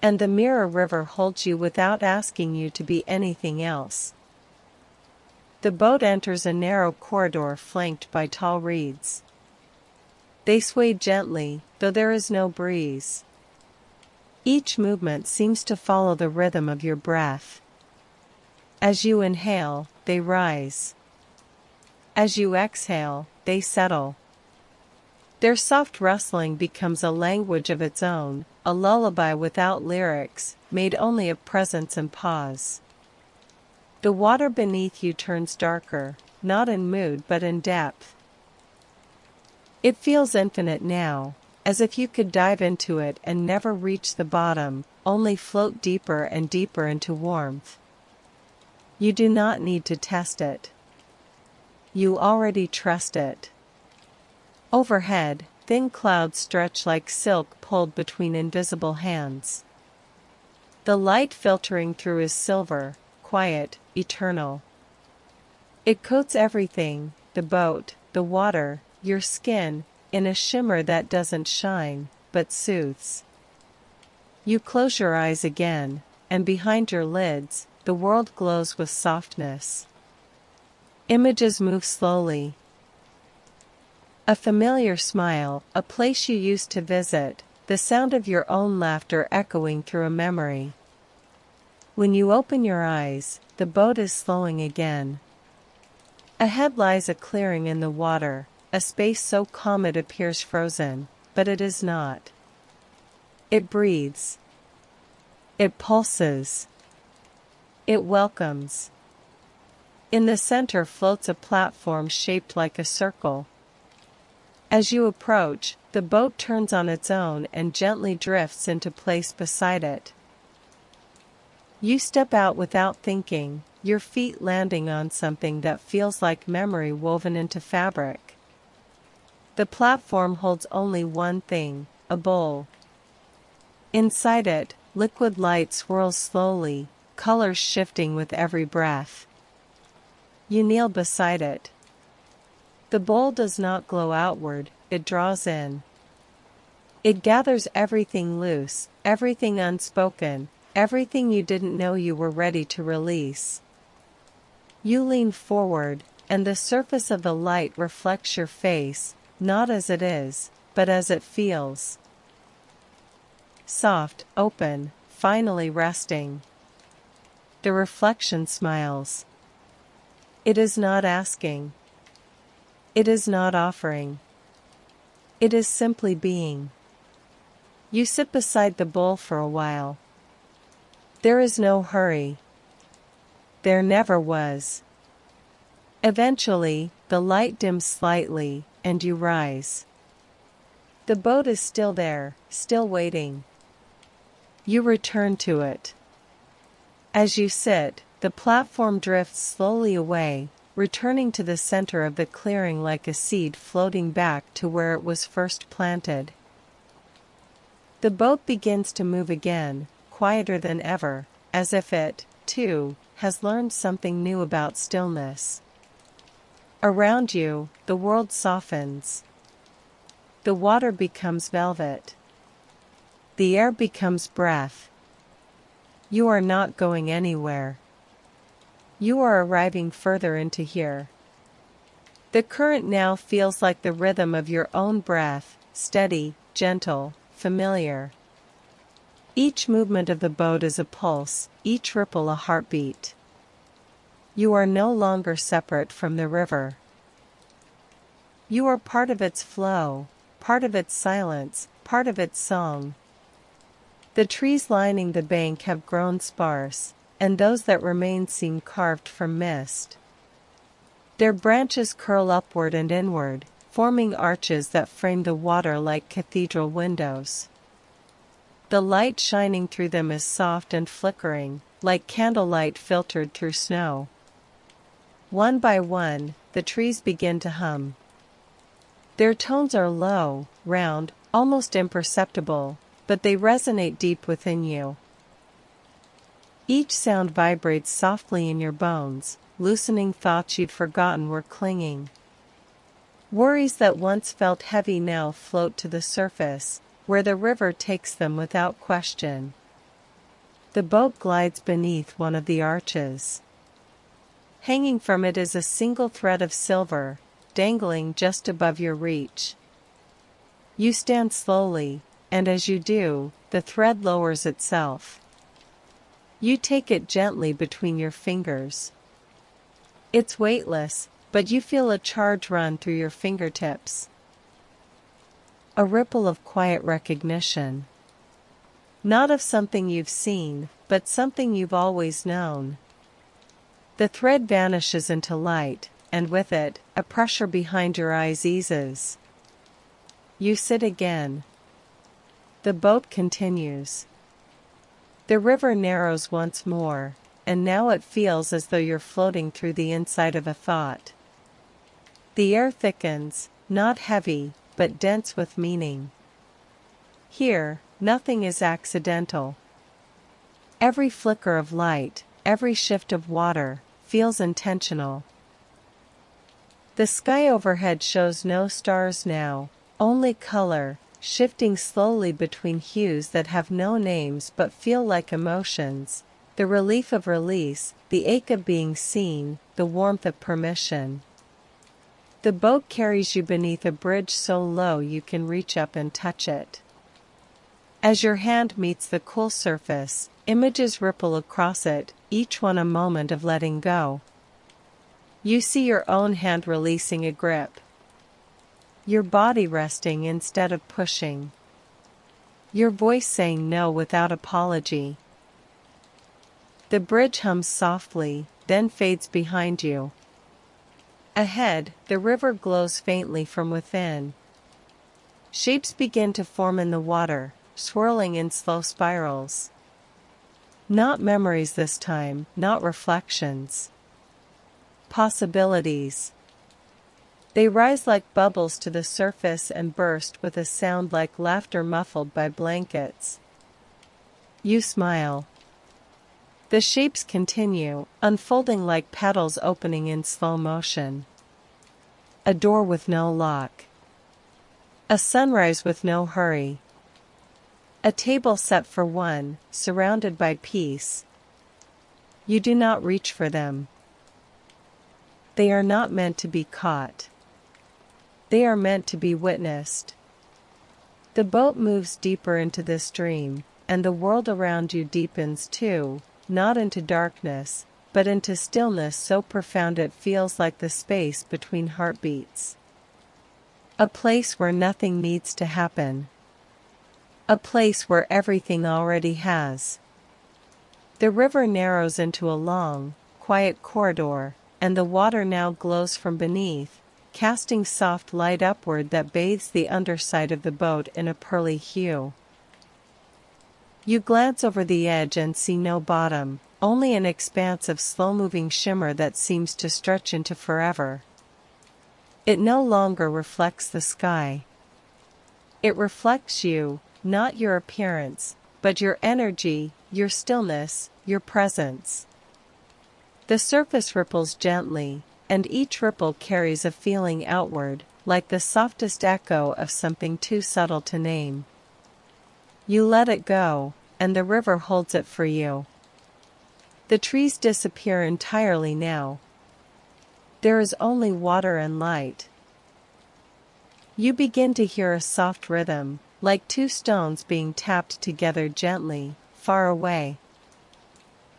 And the mirror river holds you without asking you to be anything else. The boat enters a narrow corridor flanked by tall reeds. They sway gently, though there is no breeze. Each movement seems to follow the rhythm of your breath. As you inhale, they rise. As you exhale, they settle. Their soft rustling becomes a language of its own, a lullaby without lyrics, made only of presence and pause. The water beneath you turns darker, not in mood but in depth. It feels infinite now, as if you could dive into it and never reach the bottom, only float deeper and deeper into warmth. You do not need to test it. You already trust it. Overhead, thin clouds stretch like silk pulled between invisible hands. The light filtering through is silver, quiet, eternal. It coats everything, the boat, the water, your skin, in a shimmer that doesn't shine, but soothes. You close your eyes again, and behind your lids, the world glows with softness. Images move slowly. A familiar smile, a place you used to visit, the sound of your own laughter echoing through a memory. When you open your eyes, the boat is slowing again. Ahead lies a clearing in the water, a space so calm it appears frozen, but it is not. It breathes. It pulses. It welcomes. In the center floats a platform shaped like a circle. As you approach, the boat turns on its own and gently drifts into place beside it. You step out without thinking, your feet landing on something that feels like memory woven into fabric. The platform holds only one thing, a bowl. Inside it, liquid light swirls slowly, colors shifting with every breath. You kneel beside it. The bowl does not glow outward, it draws in. It gathers everything loose, everything unspoken, everything you didn't know you were ready to release. You lean forward, and the surface of the light reflects your face, not as it is, but as it feels. Soft, open, finally resting. The reflection smiles. It is not asking. It is not offering. It is simply being. You sit beside the bowl for a while. There is no hurry. There never was. Eventually, the light dims slightly, and you rise. The boat is still there, still waiting. You return to it. As you sit, the platform drifts slowly away, returning to the center of the clearing like a seed floating back to where it was first planted. The boat begins to move again, quieter than ever, as if it, too, has learned something new about stillness. Around you, the world softens. The water becomes velvet. The air becomes breath. You are not going anywhere. You are arriving further into here. The current now feels like the rhythm of your own breath, steady, gentle, familiar. Each movement of the boat is a pulse, each ripple a heartbeat. You are no longer separate from the river. You are part of its flow, part of its silence, part of its song. The trees lining the bank have grown sparse, and those that remain seem carved from mist. Their branches curl upward and inward, forming arches that frame the water like cathedral windows. The light shining through them is soft and flickering, like candlelight filtered through snow. One by one, the trees begin to hum. Their tones are low, round, almost imperceptible, but they resonate deep within you. Each sound vibrates softly in your bones, loosening thoughts you'd forgotten were clinging. Worries that once felt heavy now float to the surface, where the river takes them without question. The boat glides beneath one of the arches. Hanging from it is a single thread of silver, dangling just above your reach. You stand slowly, and as you do, the thread lowers itself. You take it gently between your fingers. It's weightless, but you feel a charge run through your fingertips. A ripple of quiet recognition. Not of something you've seen, but something you've always known. The thread vanishes into light, and with it, a pressure behind your eyes eases. You sit again. The boat continues. The river narrows once more, and now it feels as though you're floating through the inside of a thought. The air thickens, not heavy, but dense with meaning. Here, nothing is accidental. Every flicker of light, every shift of water, feels intentional. The sky overhead shows no stars now, only color, shifting slowly between hues that have no names but feel like emotions, the relief of release, the ache of being seen, the warmth of permission. The boat carries you beneath a bridge so low you can reach up and touch it. As your hand meets the cool surface, images ripple across it, each one a moment of letting go. You see your own hand releasing a grip. Your body resting instead of pushing. Your voice saying no without apology. The bridge hums softly, then fades behind you. Ahead, the river glows faintly from within. Shapes begin to form in the water, swirling in slow spirals. Not memories this time, not reflections. Possibilities. They rise like bubbles to the surface and burst with a sound like laughter muffled by blankets. You smile. The shapes continue, unfolding like petals opening in slow motion. A door with no lock. A sunrise with no hurry. A table set for one, surrounded by peace. You do not reach for them. They are not meant to be caught. They are meant to be witnessed. The boat moves deeper into this dream, and the world around you deepens too, not into darkness, but into stillness so profound it feels like the space between heartbeats. A place where nothing needs to happen. A place where everything already has. The river narrows into a long, quiet corridor, and the water now glows from beneath, casting soft light upward that bathes the underside of the boat in a pearly hue. You glance over the edge and see no bottom, only an expanse of slow-moving shimmer that seems to stretch into forever. It no longer reflects the sky. It reflects you, not your appearance, but your energy, your stillness, your presence. The surface ripples gently, and each ripple carries a feeling outward, like the softest echo of something too subtle to name. You let it go, and the river holds it for you. The trees disappear entirely now. There is only water and light. You begin to hear a soft rhythm, like two stones being tapped together gently, far away.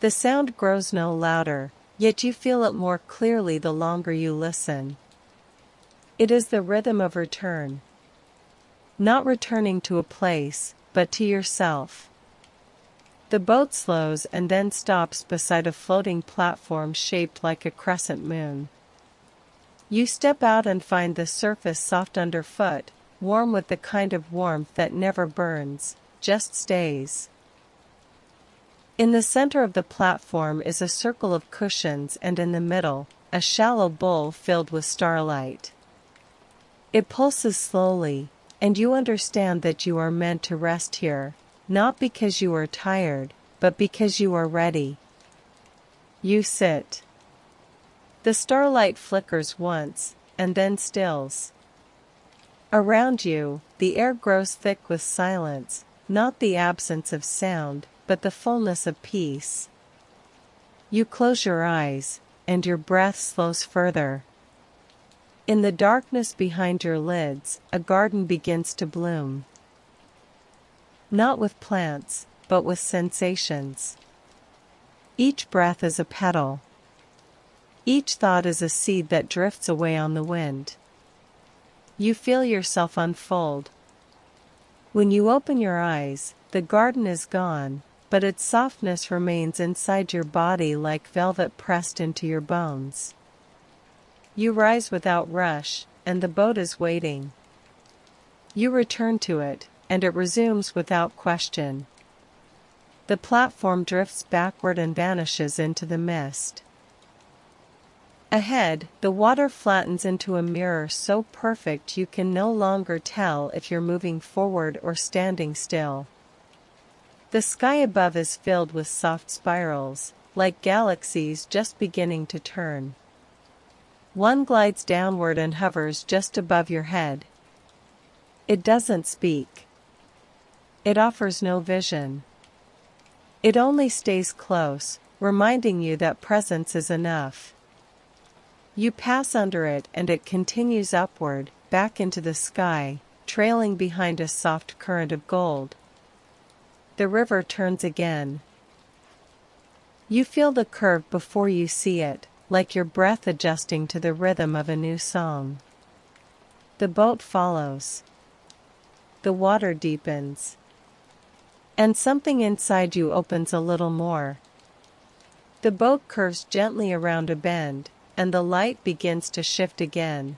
The sound grows no louder, yet you feel it more clearly the longer you listen. It is the rhythm of return. Not returning to a place, but to yourself. The boat slows and then stops beside a floating platform shaped like a crescent moon. You step out and find the surface soft underfoot, warm with the kind of warmth that never burns, just stays. In the center of the platform is a circle of cushions, and in the middle, a shallow bowl filled with starlight. It pulses slowly, and you understand that you are meant to rest here, not because you are tired, but because you are ready. You sit. The starlight flickers once, and then stills. Around you, the air grows thick with silence, not the absence of sound, but the fullness of peace. You close your eyes, and your breath slows further. In the darkness behind your lids, a garden begins to bloom. Not with plants, but with sensations. Each breath is a petal. Each thought is a seed that drifts away on the wind. You feel yourself unfold. When you open your eyes, the garden is gone, but its softness remains inside your body like velvet pressed into your bones. You rise without rush, and the boat is waiting. You return to it, and it resumes without question. The platform drifts backward and vanishes into the mist. Ahead, the water flattens into a mirror so perfect you can no longer tell if you're moving forward or standing still. The sky above is filled with soft spirals, like galaxies just beginning to turn. One glides downward and hovers just above your head. It doesn't speak. It offers no vision. It only stays close, reminding you that presence is enough. You pass under it and it continues upward, back into the sky, trailing behind a soft current of gold. The river turns again. You feel the curve before you see it, like your breath adjusting to the rhythm of a new song. The boat follows. The water deepens. And something inside you opens a little more. The boat curves gently around a bend, and the light begins to shift again.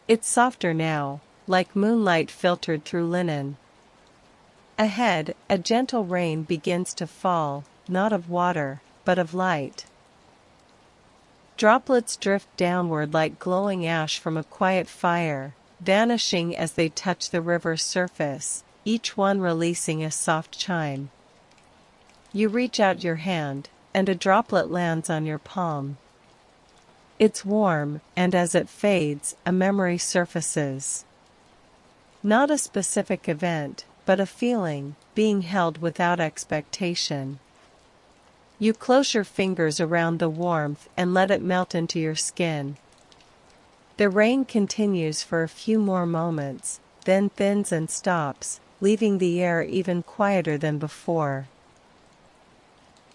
It's softer now, like moonlight filtered through linen. Ahead, a gentle rain begins to fall, not of water, but of light. Droplets drift downward like glowing ash from a quiet fire, vanishing as they touch the river's surface, each one releasing a soft chime. You reach out your hand, and a droplet lands on your palm. It's warm, and as it fades, a memory surfaces. Not a specific event, but a feeling, being held without expectation. You close your fingers around the warmth and let it melt into your skin. The rain continues for a few more moments, then thins and stops, leaving the air even quieter than before.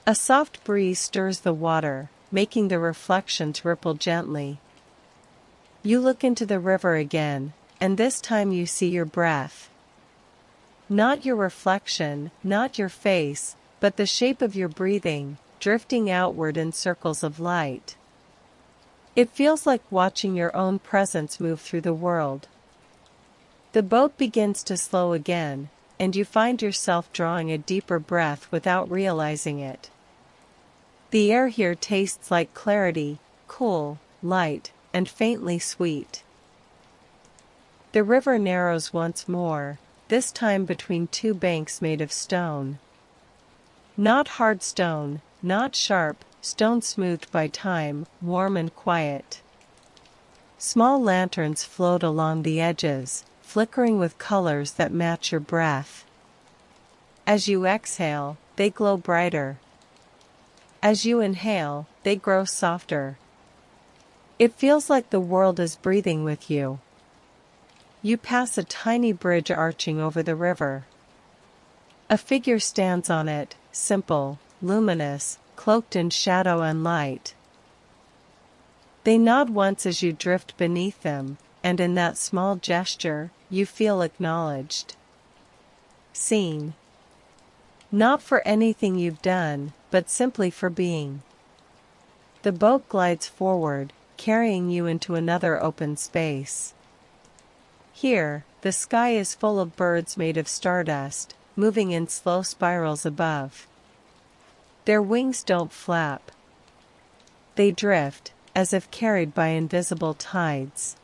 A soft breeze stirs the water, making the reflections ripple gently. You look into the river again, and this time you see your breath. Not your reflection, not your face, but the shape of your breathing, drifting outward in circles of light. It feels like watching your own presence move through the world. The boat begins to slow again, and you find yourself drawing a deeper breath without realizing it. The air here tastes like clarity, cool, light, and faintly sweet. The river narrows once more, this time between two banks made of stone. Not hard stone, not sharp, stone smoothed by time, warm and quiet. Small lanterns float along the edges, flickering with colors that match your breath. As you exhale, they glow brighter. As you inhale, they grow softer. It feels like the world is breathing with you. You pass a tiny bridge arching over the river. A figure stands on it, simple, luminous, cloaked in shadow and light. They nod once as you drift beneath them, and in that small gesture, you feel acknowledged. Seen. Not for anything you've done, but simply for being. The boat glides forward, carrying you into another open space. Here, the sky is full of birds made of stardust, moving in slow spirals above. Their wings don't flap. They drift, as if carried by invisible tides.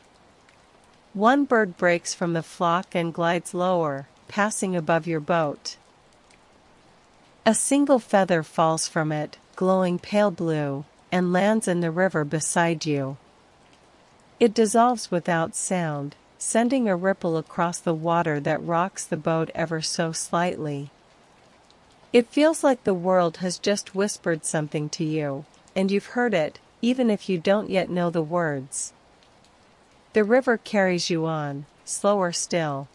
One bird breaks from the flock and glides lower, passing above your boat. A single feather falls from it, glowing pale blue, and lands in the river beside you. It dissolves without sound, sending a ripple across the water that rocks the boat ever so slightly. It feels like the world has just whispered something to you, and you've heard it, even if you don't yet know the words. The river carries you on, slower still.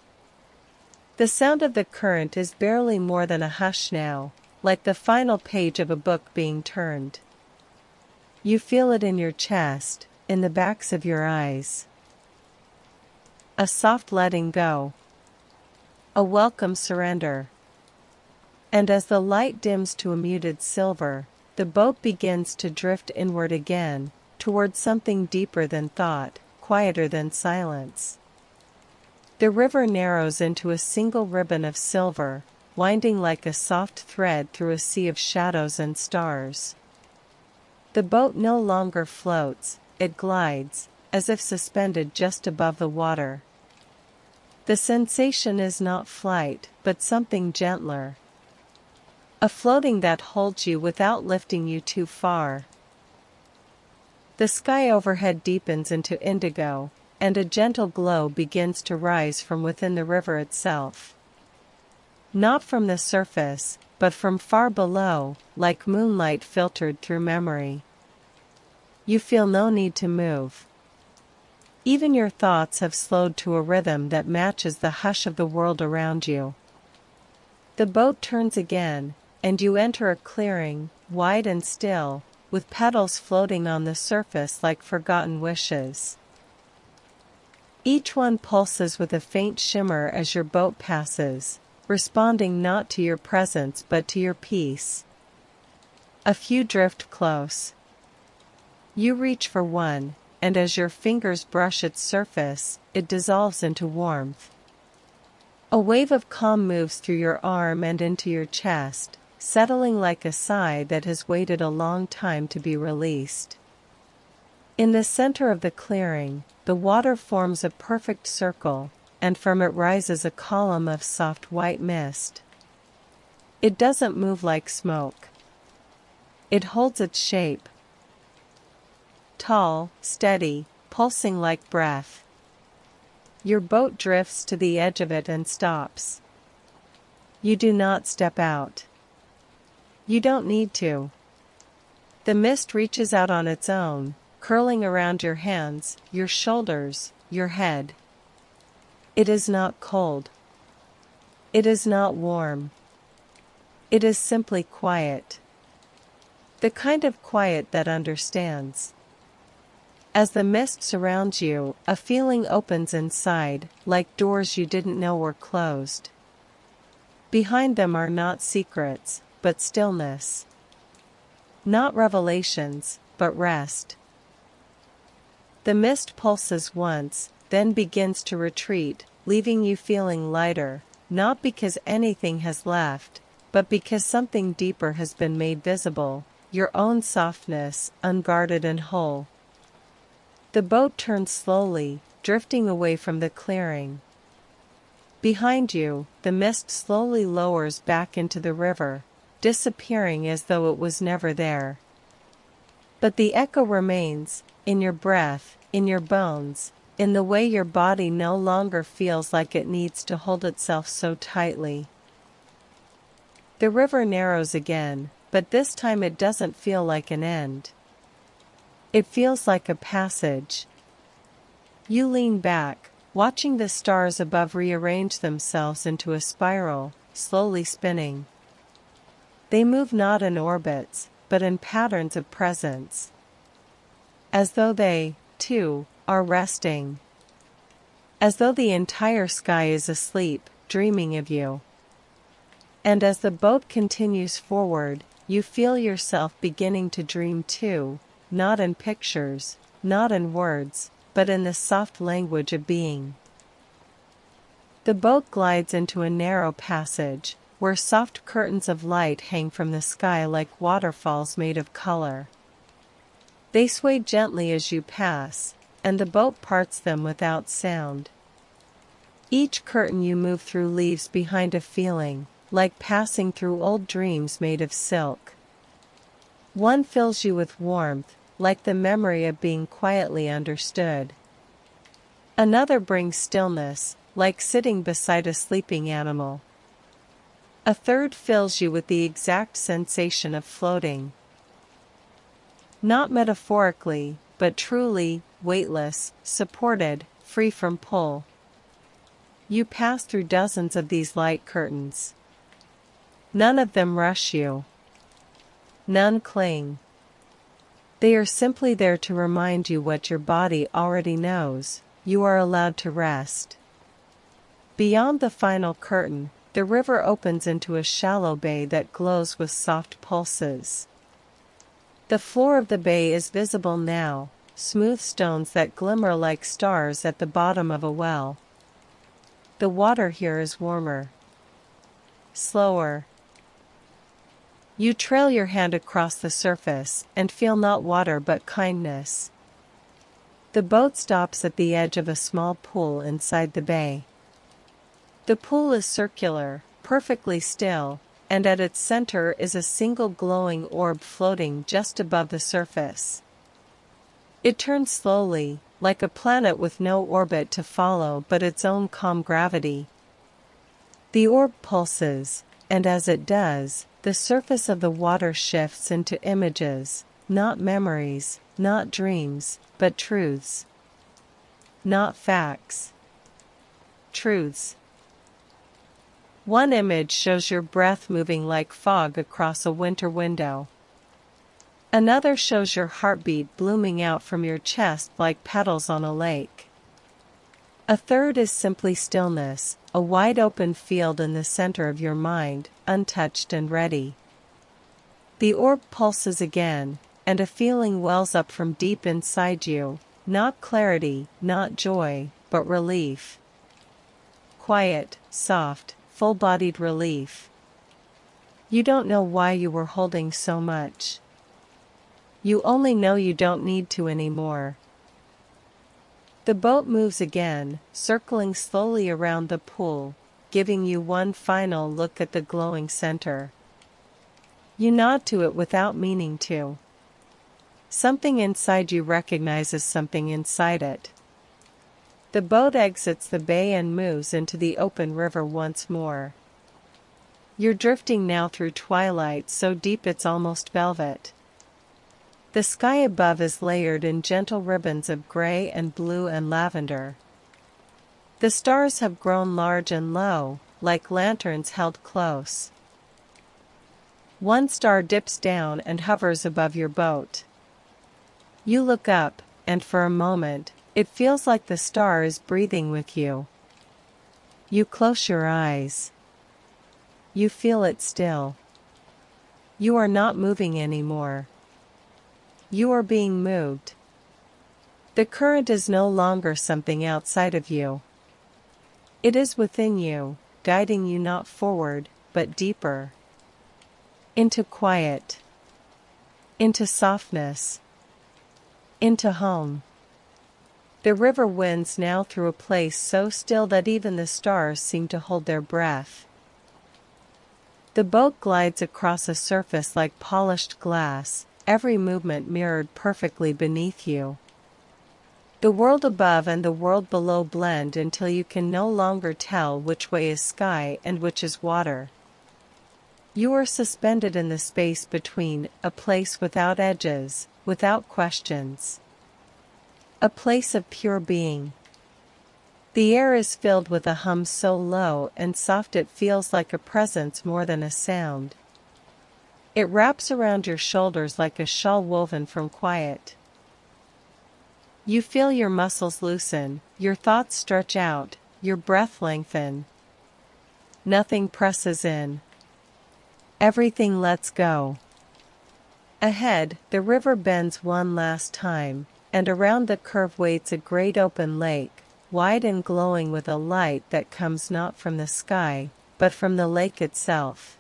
The sound of the current is barely more than a hush now, like the final page of a book being turned. You feel it in your chest, in the backs of your eyes. A soft letting go. A welcome surrender. And as the light dims to a muted silver, the boat begins to drift inward again, towards something deeper than thought, quieter than silence. The river narrows into a single ribbon of silver, winding like a soft thread through a sea of shadows and stars. The boat no longer floats, it glides, as if suspended just above the water. The sensation is not flight, but something gentler. A floating that holds you without lifting you too far. The sky overhead deepens into indigo, and a gentle glow begins to rise from within the river itself. Not from the surface, but from far below, like moonlight filtered through memory. You feel no need to move. Even your thoughts have slowed to a rhythm that matches the hush of the world around you. The boat turns again, and you enter a clearing, wide and still, with petals floating on the surface like forgotten wishes. Each one pulses with a faint shimmer as your boat passes, responding not to your presence but to your peace. A few drift close. You reach for one, and as your fingers brush its surface, it dissolves into warmth. A wave of calm moves through your arm and into your chest, settling like a sigh that has waited a long time to be released. In the center of the clearing, the water forms a perfect circle, and from it rises a column of soft white mist. It doesn't move like smoke. It holds its shape. Tall, steady, pulsing like breath. Your boat drifts to the edge of it and stops. You do not step out. You don't need to. The mist reaches out on its own, curling around your hands, your shoulders, your head. It is not cold. It is not warm. It is simply quiet. The kind of quiet that understands. As the mist surrounds you, a feeling opens inside, like doors you didn't know were closed. Behind them are not secrets, but stillness. Not revelations, but rest. The mist pulses once, then begins to retreat, leaving you feeling lighter, not because anything has left, but because something deeper has been made visible, your own softness, unguarded and whole. The boat turns slowly, drifting away from the clearing. Behind you, the mist slowly lowers back into the river, disappearing as though it was never there. But the echo remains, in your breath, in your bones, in the way your body no longer feels like it needs to hold itself so tightly. The river narrows again, but this time it doesn't feel like an end. It feels like a passage. You lean back, watching the stars above rearrange themselves into a spiral, slowly spinning. They move not in orbits, but in patterns of presence. As though they, too, are resting. As though the entire sky is asleep, dreaming of you. And as the boat continues forward, you feel yourself beginning to dream too, not in pictures, not in words, but in the soft language of being. The boat glides into a narrow passage, where soft curtains of light hang from the sky like waterfalls made of color. They sway gently as you pass, and the boat parts them without sound. Each curtain you move through leaves behind a feeling, like passing through old dreams made of silk. One fills you with warmth, like the memory of being quietly understood. Another brings stillness, like sitting beside a sleeping animal. A third fills you with the exact sensation of floating. Not metaphorically, but truly, weightless, supported, free from pull. You pass through dozens of these light curtains. None of them rush you. None cling. They are simply there to remind you what your body already knows: you are allowed to rest. Beyond the final curtain, the river opens into a shallow bay that glows with soft pulses. The floor of the bay is visible now, smooth stones that glimmer like stars at the bottom of a well. The water here is warmer. Slower. You trail your hand across the surface, and feel not water but kindness. The boat stops at the edge of a small pool inside the bay. The pool is circular, perfectly still, and at its center is a single glowing orb floating just above the surface. It turns slowly, like a planet with no orbit to follow but its own calm gravity. The orb pulses, and as it does, the surface of the water shifts into images, not memories, not dreams, but truths. Not facts. Truths. One image shows your breath moving like fog across a winter window. Another shows your heartbeat blooming out from your chest like petals on a lake. A third is simply stillness, a wide open field in the center of your mind, untouched and ready. The orb pulses again, and a feeling wells up from deep inside you, not clarity, not joy, but relief. Quiet, soft, full-bodied relief. You don't know why you were holding so much. You only know you don't need to anymore. The boat moves again, circling slowly around the pool, giving you one final look at the glowing center. You nod to it without meaning to. Something inside you recognizes something inside it. The boat exits the bay and moves into the open river once more. You're drifting now through twilight so deep it's almost velvet. The sky above is layered in gentle ribbons of gray and blue and lavender. The stars have grown large and low, like lanterns held close. One star dips down and hovers above your boat. You look up, and for a moment, it feels like the star is breathing with you. You close your eyes. You feel it still. You are not moving anymore. You are being moved. The current is no longer something outside of you. It is within you, guiding you not forward, but deeper. Into quiet. Into softness. Into home. The river winds now through a place so still that even the stars seem to hold their breath. The boat glides across a surface like polished glass, every movement mirrored perfectly beneath you. The world above and the world below blend until you can no longer tell which way is sky and which is water. You are suspended in the space between, a place without edges, without questions. A place of pure being. The air is filled with a hum so low and soft it feels like a presence more than a sound. It wraps around your shoulders like a shawl woven from quiet. You feel your muscles loosen, your thoughts stretch out, your breath lengthen. Nothing presses in. Everything lets go. Ahead, the river bends one last time, and around the curve waits a great open lake, wide and glowing with a light that comes not from the sky, but from the lake itself.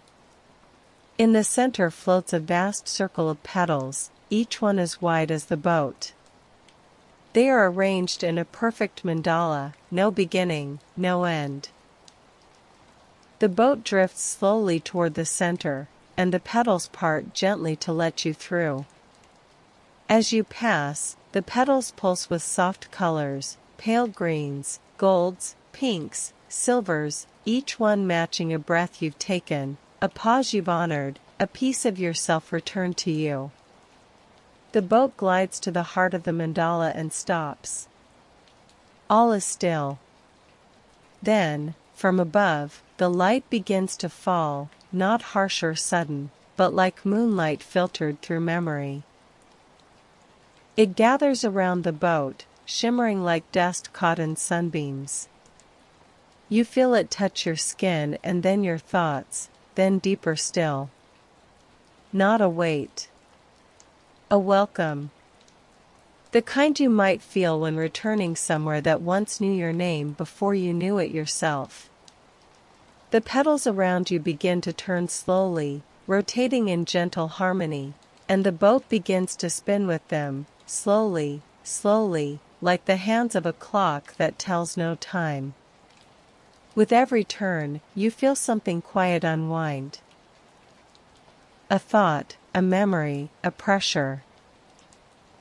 In the center floats a vast circle of petals, each one as wide as the boat. They are arranged in a perfect mandala, no beginning, no end. The boat drifts slowly toward the center, and the petals part gently to let you through. As you pass, the petals pulse with soft colors, pale greens, golds, pinks, silvers, each one matching a breath you've taken, a pause you've honored, a piece of yourself returned to you. The boat glides to the heart of the mandala and stops. All is still. Then, from above, the light begins to fall, not harsh or sudden, but like moonlight filtered through memory. It gathers around the boat, shimmering like dust caught in sunbeams. You feel it touch your skin and then your thoughts, then deeper still. Not a weight. A welcome. The kind you might feel when returning somewhere that once knew your name before you knew it yourself. The petals around you begin to turn slowly, rotating in gentle harmony, and the boat begins to spin with them, slowly, slowly, like the hands of a clock that tells no time. With every turn, you feel something quiet unwind. A thought, a memory, a pressure.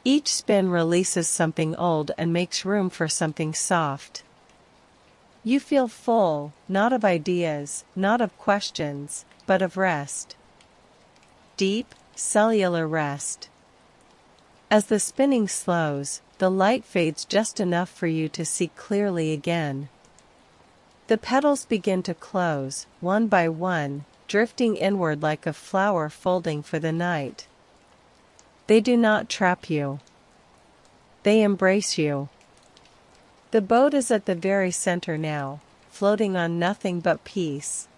Each spin releases something old and makes room for something soft. You feel full, not of ideas, not of questions, but of rest. Deep, cellular rest. As the spinning slows, the light fades just enough for you to see clearly again. The petals begin to close, one by one, drifting inward like a flower folding for the night. They do not trap you. They embrace you. The boat is at the very center now, floating on nothing but peace.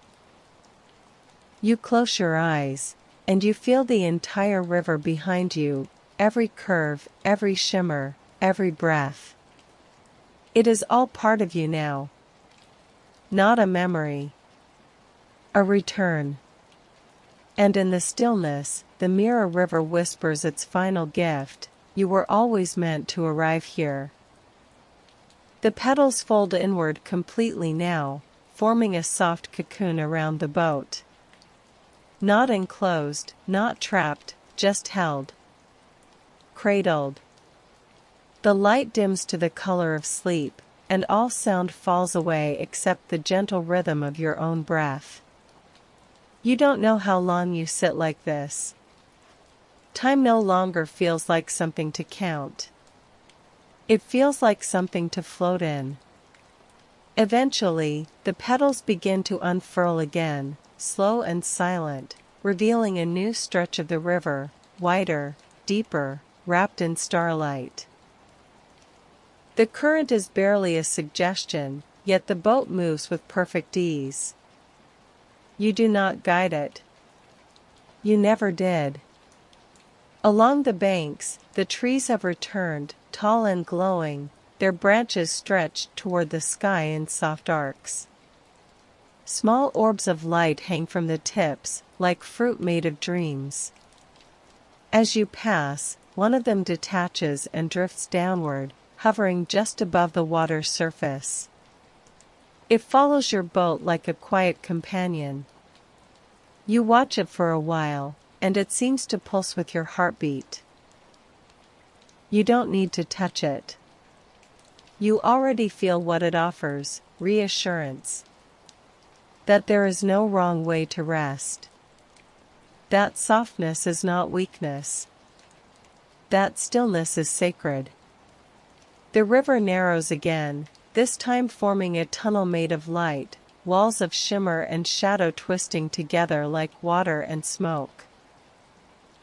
You close your eyes, and you feel the entire river behind you, every curve, every shimmer, every breath. It is all part of you now. Not a memory. A return. And in the stillness, the mirror river whispers its final gift: you were always meant to arrive here. The petals fold inward completely now, forming a soft cocoon around the boat. Not enclosed, not trapped, just held. Cradled. The light dims to the color of sleep, and all sound falls away except the gentle rhythm of your own breath. You don't know how long you sit like this. Time no longer feels like something to count. It feels like something to float in. Eventually, the petals begin to unfurl again, slow and silent, revealing a new stretch of the river, wider, deeper, wrapped in starlight. The current is barely a suggestion, yet the boat moves with perfect ease. You do not guide it. You never did. Along the banks, the trees have returned, tall and glowing, their branches stretched toward the sky in soft arcs. Small orbs of light hang from the tips, like fruit made of dreams. As you pass, one of them detaches and drifts downward, hovering just above the water's surface. It follows your boat like a quiet companion. You watch it for a while, and it seems to pulse with your heartbeat. You don't need to touch it. You already feel what it offers: reassurance. That there is no wrong way to rest. That softness is not weakness. That stillness is sacred. The river narrows again, this time forming a tunnel made of light, walls of shimmer and shadow twisting together like water and smoke.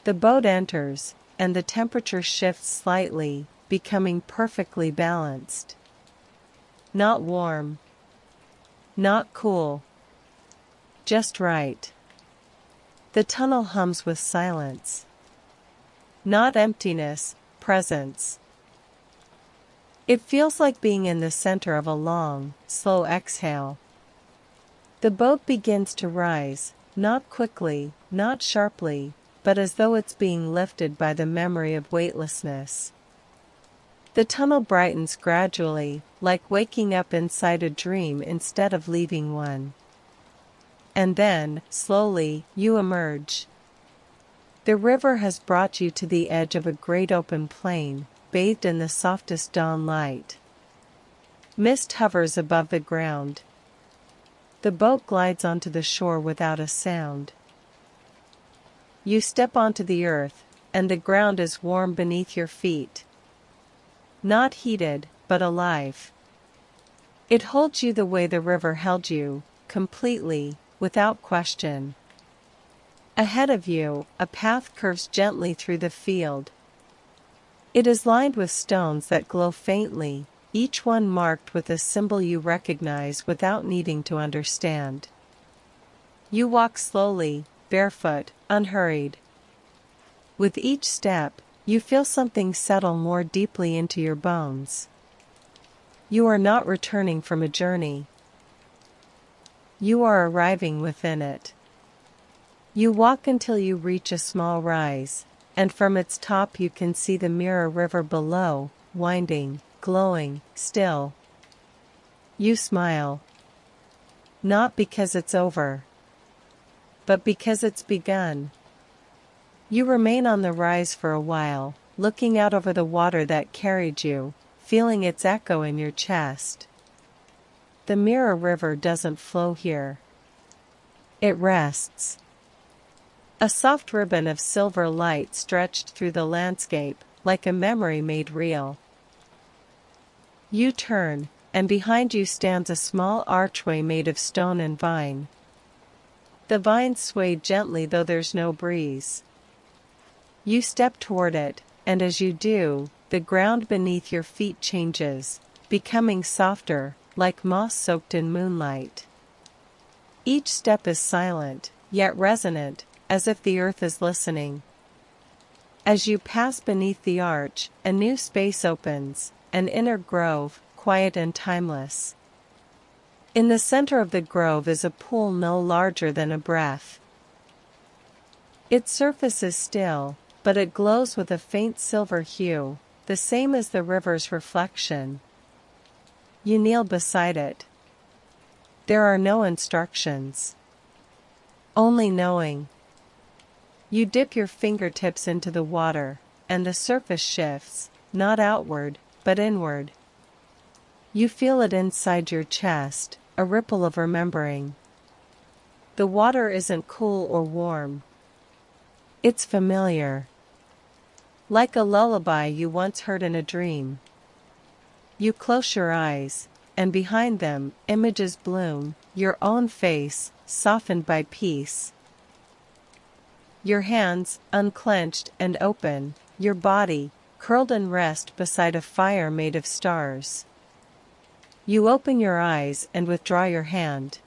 The boat enters, and the temperature shifts slightly, becoming perfectly balanced. Not warm. Not cool. Just right. The tunnel hums with silence. Not emptiness, presence. It feels like being in the center of a long, slow exhale. The boat begins to rise, not quickly, not sharply, but as though it's being lifted by the memory of weightlessness. The tunnel brightens gradually, like waking up inside a dream instead of leaving one. And then, slowly, you emerge. The river has brought you to the edge of a great open plain, bathed in the softest dawn light. Mist hovers above the ground. The boat glides onto the shore without a sound. You step onto the earth, and the ground is warm beneath your feet. Not heated, but alive. It holds you the way the river held you, completely, without question. Ahead of you, a path curves gently through the field. It is lined with stones that glow faintly, each one marked with a symbol you recognize without needing to understand. You walk slowly, barefoot, unhurried. With each step, you feel something settle more deeply into your bones. You are not returning from a journey. You are arriving within it. You walk until you reach a small rise, and from its top you can see the mirror river below, winding, glowing, still. You smile. Not because it's over, but because it's begun. You remain on the rise for a while, looking out over the water that carried you, feeling its echo in your chest. The mirror river doesn't flow here. It rests. A soft ribbon of silver light stretched through the landscape, like a memory made real. You turn, and behind you stands a small archway made of stone and vine. The vines sway gently though there's no breeze. You step toward it, and as you do, the ground beneath your feet changes, becoming softer, like moss soaked in moonlight. Each step is silent, yet resonant, as if the earth is listening. As you pass beneath the arch, a new space opens, an inner grove, quiet and timeless. In the center of the grove is a pool no larger than a breath. Its surface is still, but it glows with a faint silver hue, the same as the river's reflection. You kneel beside it. There are no instructions. Only knowing. You dip your fingertips into the water, and the surface shifts, not outward, but inward. You feel it inside your chest, a ripple of remembering. The water isn't cool or warm. It's familiar. Like a lullaby you once heard in a dream. You close your eyes, and behind them, images bloom, your own face, softened by peace. Your hands, unclenched and open, your body, curled in rest beside a fire made of stars. You open your eyes and withdraw your hand.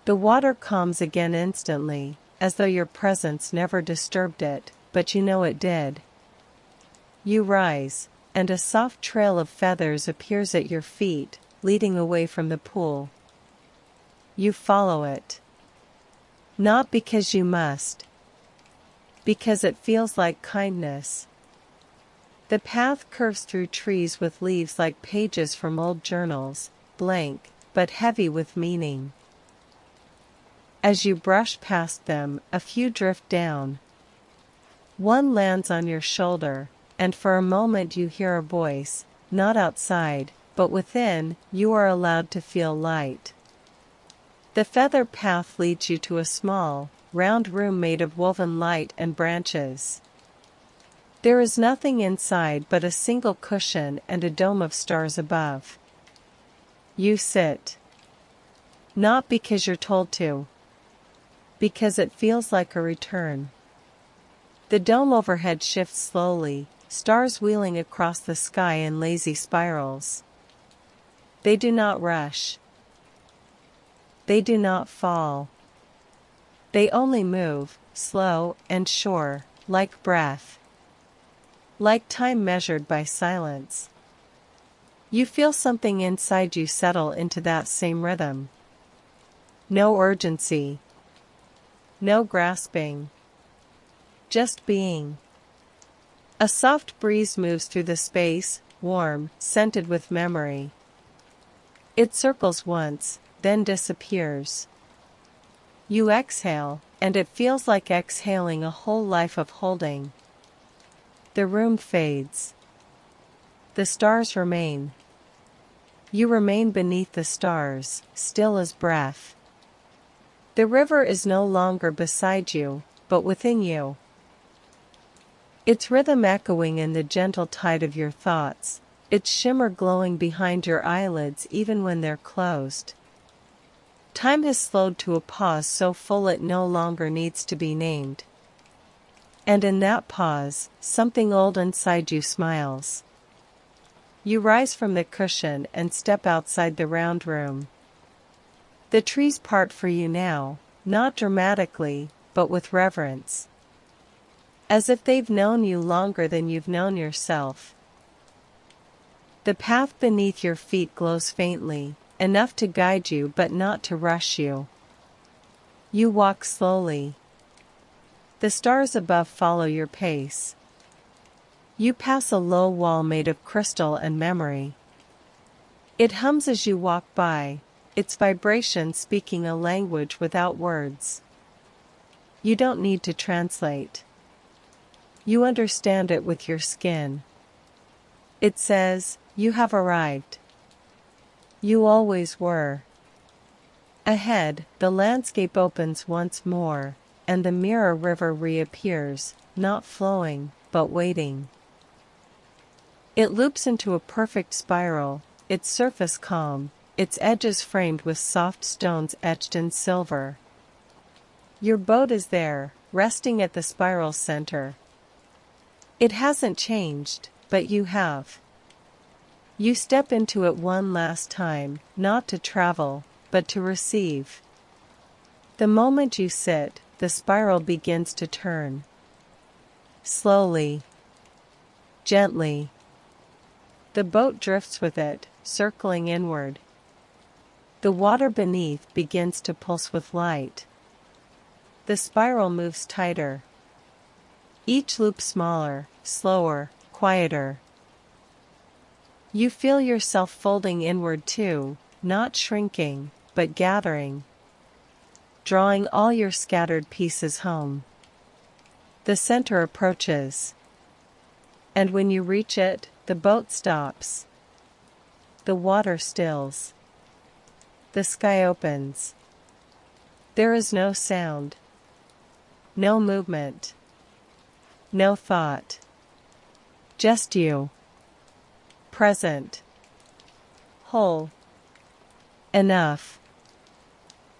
The water calms again instantly, as though your presence never disturbed it, but you know it did. You rise, and a soft trail of feathers appears at your feet, leading away from the pool. You follow it. Not because you must. Because it feels like kindness. The path curves through trees with leaves like pages from old journals, blank, but heavy with meaning. As you brush past them, a few drift down. One lands on your shoulder, and for a moment you hear a voice, not outside, but within. You are allowed to feel light. The feather path leads you to a small, round room made of woven light and branches. There is nothing inside but a single cushion and a dome of stars above. You sit. Not because you're told to. Because it feels like a return. The dome overhead shifts slowly, stars wheeling across the sky in lazy spirals. They do not rush. They do not fall. They only move, slow and sure, like breath. Like time measured by silence. You feel something inside you settle into that same rhythm. No urgency. No grasping. Just being. A soft breeze moves through the space, warm, scented with memory. It circles once, then disappears. You exhale, and it feels like exhaling a whole life of holding. The room fades. The stars remain. You remain beneath the stars, still as breath. The river is no longer beside you, but within you. Its rhythm echoing in the gentle tide of your thoughts, its shimmer glowing behind your eyelids even when they're closed. Time has slowed to a pause so full it no longer needs to be named. And in that pause, something old inside you smiles. You rise from the cushion and step outside the round room. The trees part for you now, not dramatically, but with reverence. As if they've known you longer than you've known yourself. The path beneath your feet glows faintly, enough to guide you but not to rush you. You walk slowly. The stars above follow your pace. You pass a low wall made of crystal and memory. It hums as you walk by, its vibration speaking a language without words. You don't need to translate. You understand it with your skin. It says, "You have arrived. You always were." Ahead, the landscape opens once more, and the mirror river reappears, not flowing, but waiting. It loops into a perfect spiral, its surface calm, its edges framed with soft stones etched in silver. Your boat is there, resting at the spiral's center. It hasn't changed, but you have. You step into it one last time, not to travel, but to receive. The moment you sit, the spiral begins to turn. Slowly. Gently. The boat drifts with it, circling inward. The water beneath begins to pulse with light. The spiral moves tighter. Each loop smaller, slower, quieter. You feel yourself folding inward too, not shrinking, but gathering. Drawing all your scattered pieces home. The center approaches. And when you reach it, the boat stops. The water stills. The sky opens. There is no sound. No movement. No thought. Just you. Present. Whole. Enough.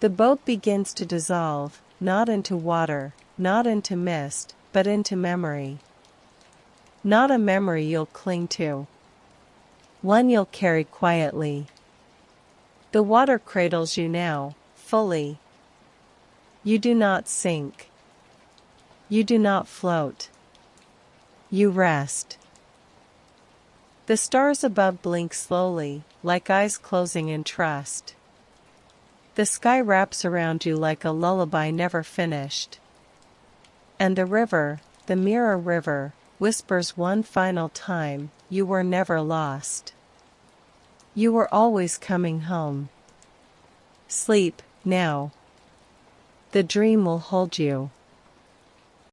The boat begins to dissolve, not into water, not into mist, but into memory. Not a memory you'll cling to. One you'll carry quietly. The water cradles you now, fully. You do not sink. You do not float. You rest. The stars above blink slowly, like eyes closing in trust. The sky wraps around you like a lullaby never finished. And the river, the mirror river, whispers one final time, you were never lost. You were always coming home. Sleep, now. The dream will hold you.